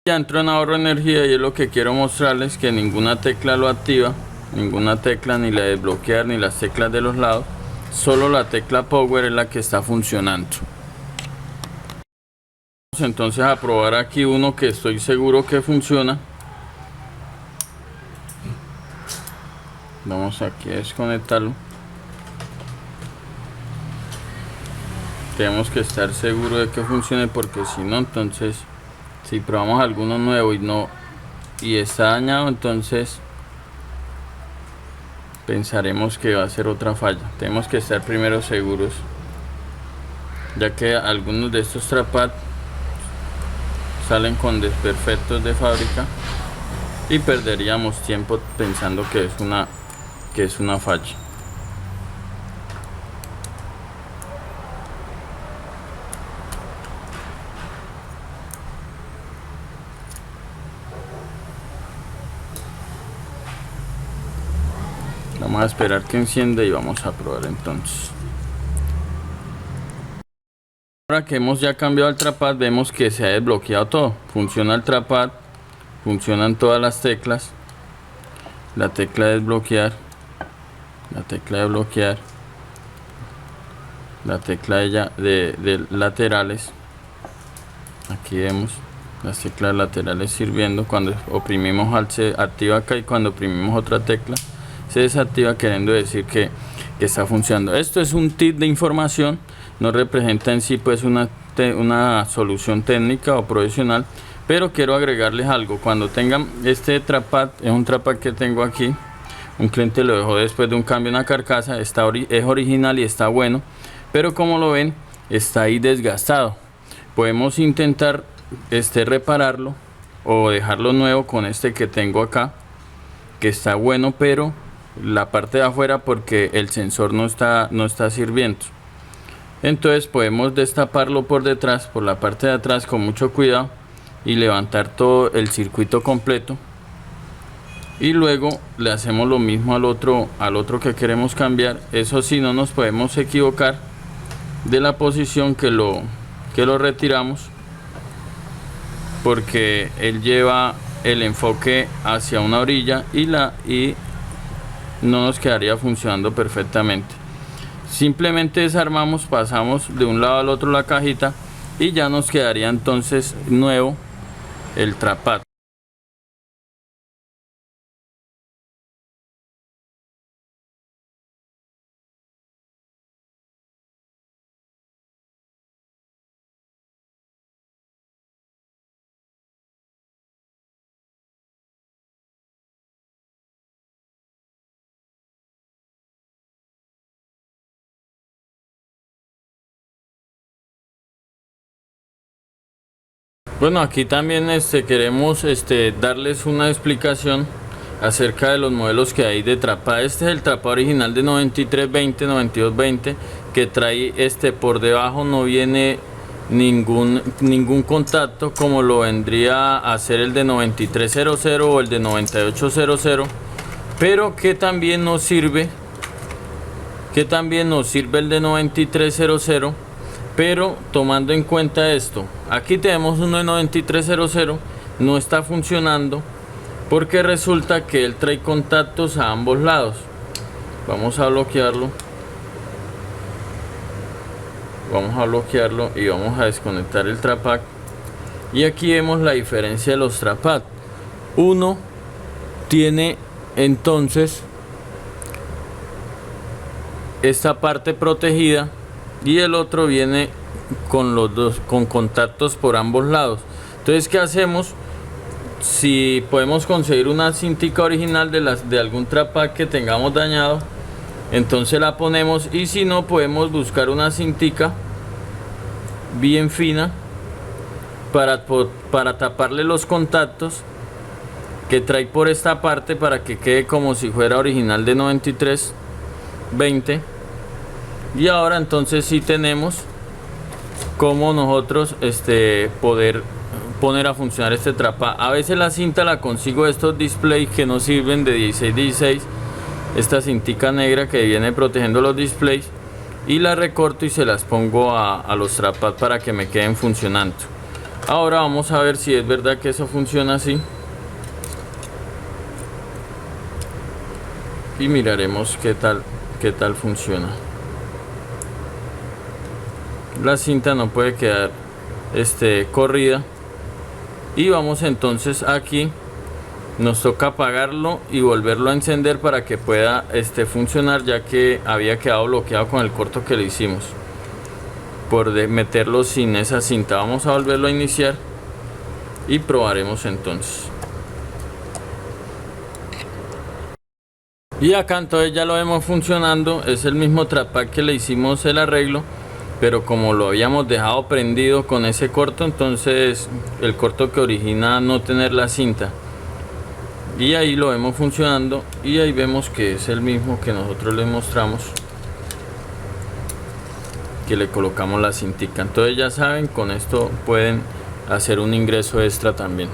Ya entró en ahorro de energía, y es lo que quiero mostrarles, que ninguna tecla lo activa, ninguna tecla, ni la de desbloquear, ni las teclas de los lados. Solo la tecla power es la que está funcionando. Vamos entonces a probar aquí uno que estoy seguro que funciona. Vamos aquí a desconectarlo. Tenemos que estar seguros de que funcione, porque si no, entonces si probamos alguno nuevo y está dañado, entonces pensaremos que va a ser otra falla. Tenemos que estar primero seguros, ya que algunos de estos trackpad salen con desperfectos de fábrica y perderíamos tiempo pensando que es una falla. Vamos a esperar que encienda y vamos a probar entonces. Ahora que hemos ya cambiado el trackpad, vemos que se ha desbloqueado todo. Funciona el trackpad, funcionan todas las teclas, la tecla de desbloquear, la tecla de bloquear, la tecla de laterales. Aquí vemos las teclas laterales sirviendo. Cuando oprimimos alt se activa acá, y cuando oprimimos otra tecla se desactiva, queriendo decir que está funcionando. Esto es un tip de información, no representa en sí pues una solución técnica o profesional, pero quiero agregarles algo. Cuando tengan este trackpad, es un trackpad que tengo aquí, un cliente lo dejó después de un cambio en la carcasa, es original y está bueno, pero como lo ven, está ahí desgastado. Podemos intentar repararlo o dejarlo nuevo con este que tengo acá, que está bueno, pero la parte de afuera, porque el sensor no está sirviendo. Entonces podemos destaparlo por detrás, por la parte de atrás, con mucho cuidado, y levantar todo el circuito completo, y luego le hacemos lo mismo al otro que queremos cambiar. Eso sí, no nos podemos equivocar de la posición que lo retiramos, porque él lleva el enfoque hacia una orilla y no nos quedaría funcionando perfectamente. Simplemente desarmamos, pasamos de un lado al otro la cajita, y ya nos quedaría entonces nuevo el trackpad. Bueno, aquí también queremos darles una explicación acerca de los modelos que hay de trackpad. Este es el trackpad original de 9320, 9220, que trae por debajo, no viene ningún contacto, como lo vendría a ser el de 9300 o el de 9800, pero que también nos sirve el de 9300. Pero tomando en cuenta esto, aquí tenemos uno de 9300, no está funcionando porque resulta que él trae contactos a ambos lados. Vamos a bloquearlo. Vamos a bloquearlo y vamos a desconectar el trapac. Y aquí vemos la diferencia de los trapac. Uno tiene entonces esta parte protegida y el otro viene con los dos, con contactos por ambos lados. Entonces, ¿qué hacemos? Si podemos conseguir una cintica original de algún trapac que tengamos dañado, entonces la ponemos, y si no, podemos buscar una cintica bien fina para taparle los contactos que trae por esta parte, para que quede como si fuera original de 9320. Y ahora entonces sí tenemos como nosotros poder poner a funcionar este trapac. A veces la cinta la consigo de estos displays que no sirven, de 1616, esta cintica negra que viene protegiendo los displays, y la recorto y se las pongo a los trapac para que me queden funcionando. Ahora vamos a ver si es verdad que eso funciona así, y miraremos qué tal funciona. La cinta no puede quedar corrida, y vamos entonces aquí, nos toca apagarlo y volverlo a encender para que pueda funcionar, ya que había quedado bloqueado con el corto que le hicimos por meterlo sin esa cinta. Vamos a volverlo a iniciar y probaremos entonces. Y acá entonces ya lo vemos funcionando. Es el mismo trapac que le hicimos el arreglo, pero como lo habíamos dejado prendido con ese corto, entonces el corto que origina no tener la cinta, y ahí lo vemos funcionando, y ahí vemos que es el mismo que nosotros le mostramos, que le colocamos la cintica. Entonces ya saben, con esto pueden hacer un ingreso extra también.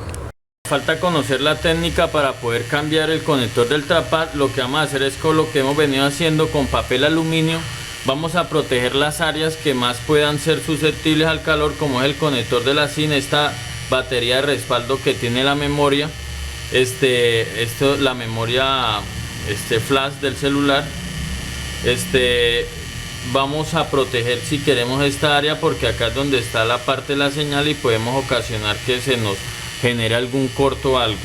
Falta conocer la técnica para poder cambiar el conector del trapac. Lo que vamos a hacer es, con lo que hemos venido haciendo con papel aluminio, vamos a proteger las áreas que más puedan ser susceptibles al calor, como es el conector de la SIM, esta batería de respaldo que tiene la memoria, la memoria flash del celular. Vamos a proteger, si queremos, esta área, porque acá es donde está la parte de la señal y podemos ocasionar que se nos genere algún corto o algo.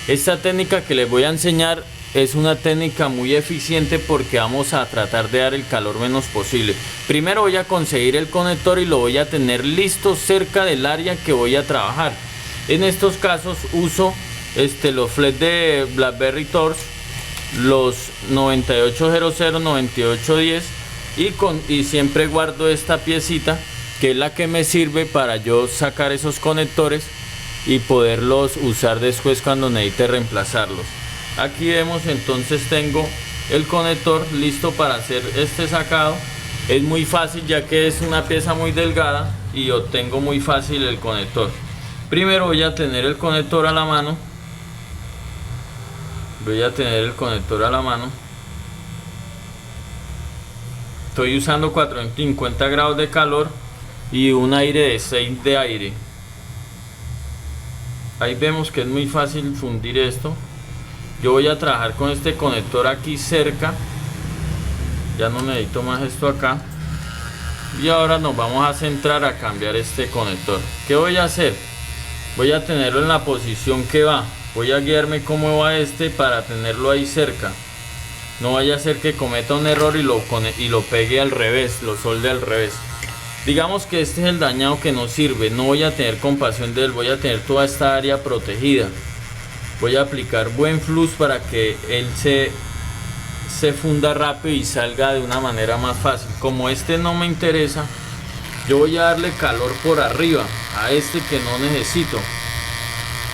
Esta técnica que les voy a enseñar es una técnica muy eficiente, porque vamos a tratar de dar el calor menos posible. Primero voy a conseguir el conector y lo voy a tener listo cerca del área que voy a trabajar. En estos casos uso los flex de BlackBerry Torch, los 9800, 9810, y siempre guardo esta piecita, que es la que me sirve para yo sacar esos conectores y poderlos usar después cuando necesite reemplazarlos. Aquí vemos, entonces tengo el conector listo para hacer este sacado. Es muy fácil, ya que es una pieza muy delgada y obtengo muy fácil el conector. Primero voy a tener el conector a la mano. Estoy usando 450 grados de calor y un aire de 6 de aire. Ahí vemos que es muy fácil fundir esto. Yo voy a trabajar con este conector aquí cerca. Ya no necesito más esto acá. Y ahora nos vamos a centrar a cambiar este conector. ¿Qué voy a hacer? Voy a tenerlo en la posición que va. Voy a guiarme cómo va para tenerlo ahí cerca. No vaya a ser que cometa un error y lo pegue al revés, lo solde al revés. Digamos que este es el dañado que no sirve. No voy a tener compasión de él. Voy a tener toda esta área protegida. Voy a aplicar buen flux para que él se funda rápido y salga de una manera más fácil. Como este no me interesa, yo voy a darle calor por arriba a este que no necesito.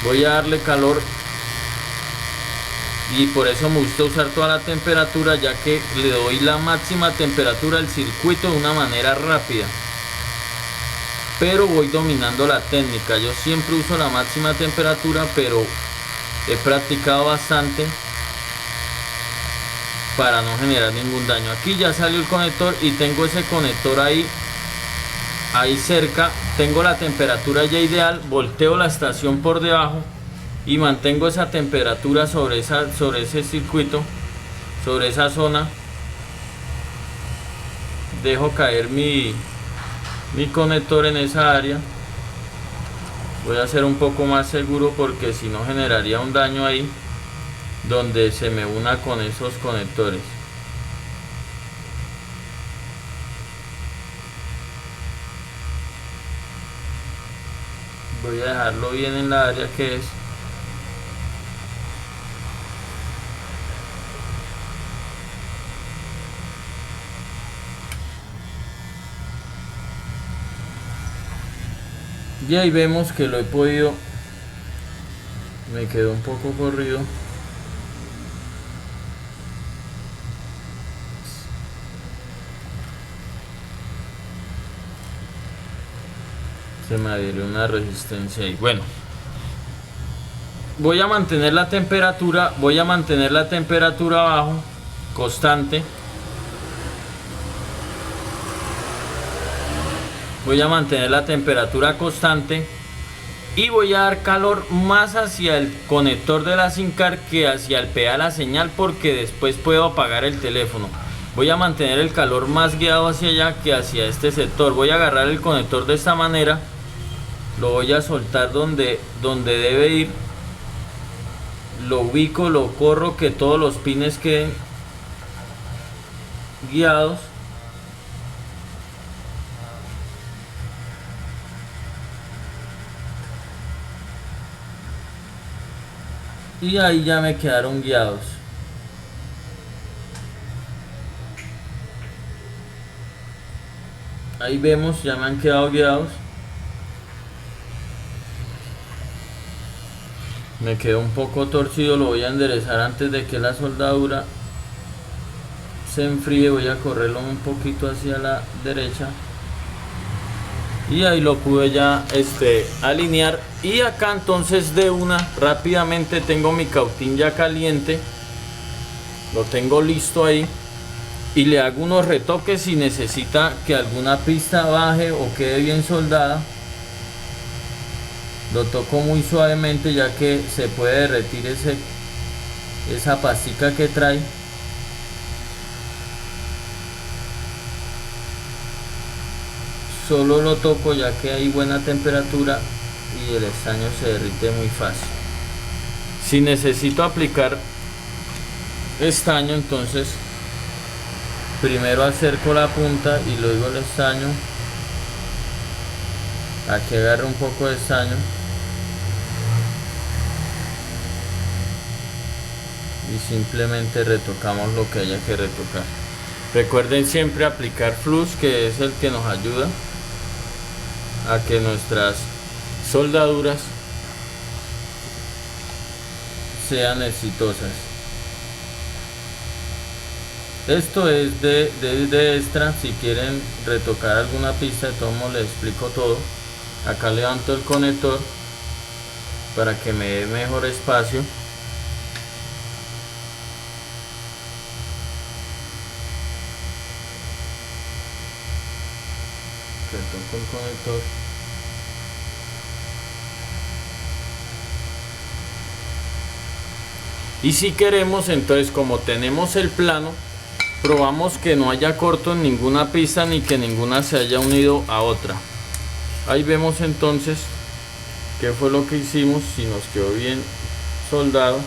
Voy a darle calor, y por eso me gusta usar toda la temperatura, ya que le doy la máxima temperatura al circuito de una manera rápida, pero voy dominando la técnica. Yo siempre uso la máxima temperatura, pero he practicado bastante para no generar ningún daño. Aquí ya salió el conector y tengo ese conector ahí cerca tengo la temperatura ya ideal, volteo la estación por debajo y mantengo esa temperatura sobre ese circuito, sobre esa zona. Dejo caer mi conector en esa área. Voy a ser un poco más seguro porque si no generaría un daño ahí donde se me una con esos conectores. Voy a dejarlo bien en la área que es. Y ahí vemos que lo he podido. Me quedó un poco corrido. Se me adhiere una resistencia ahí. Bueno, voy a mantener la temperatura. Voy a mantener la temperatura abajo, constante. Voy a mantener la temperatura constante y voy a dar calor más hacia el conector de la SIM card que hacia el PA de la señal, porque después puedo apagar el teléfono. Voy a mantener el calor más guiado hacia allá que hacia este sector. Voy a agarrar el conector de esta manera, lo voy a soltar donde debe ir, lo ubico, lo corro, que todos los pines queden guiados. Y ahí ya me quedaron guiados. Ahí vemos, ya me han quedado guiados. Me quedó un poco torcido, lo voy a enderezar antes de que la soldadura se enfríe. Voy a correrlo un poquito hacia la derecha. Y ahí lo pude ya alinear. Y acá entonces de una rápidamente tengo mi cautín ya caliente, lo tengo listo ahí, y le hago unos retoques si necesita que alguna pista baje o quede bien soldada. Lo toco muy suavemente ya que se puede derretir esa pastica que trae. Solo lo toco ya que hay buena temperatura y el estaño se derrite muy fácil. Si necesito aplicar estaño, entonces primero acerco la punta y luego el estaño. Aquí agarro un poco de estaño y simplemente retocamos lo que haya que retocar. Recuerden siempre aplicar flux, que es el que nos ayuda a que nuestras soldaduras sean exitosas. Esto es de extra. Si quieren retocar alguna pista, de todos modos les explico todo. Acá levanto el conector para que me dé mejor espacio. Retoco el conector. Y si queremos, entonces, como tenemos el plano, probamos que no haya corto en ninguna pista ni que ninguna se haya unido a otra. Ahí vemos entonces qué fue lo que hicimos, si nos quedó bien soldado.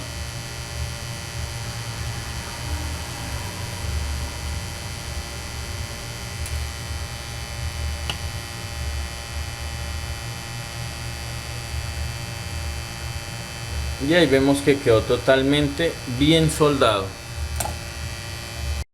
Y ahí vemos que quedó totalmente bien soldado.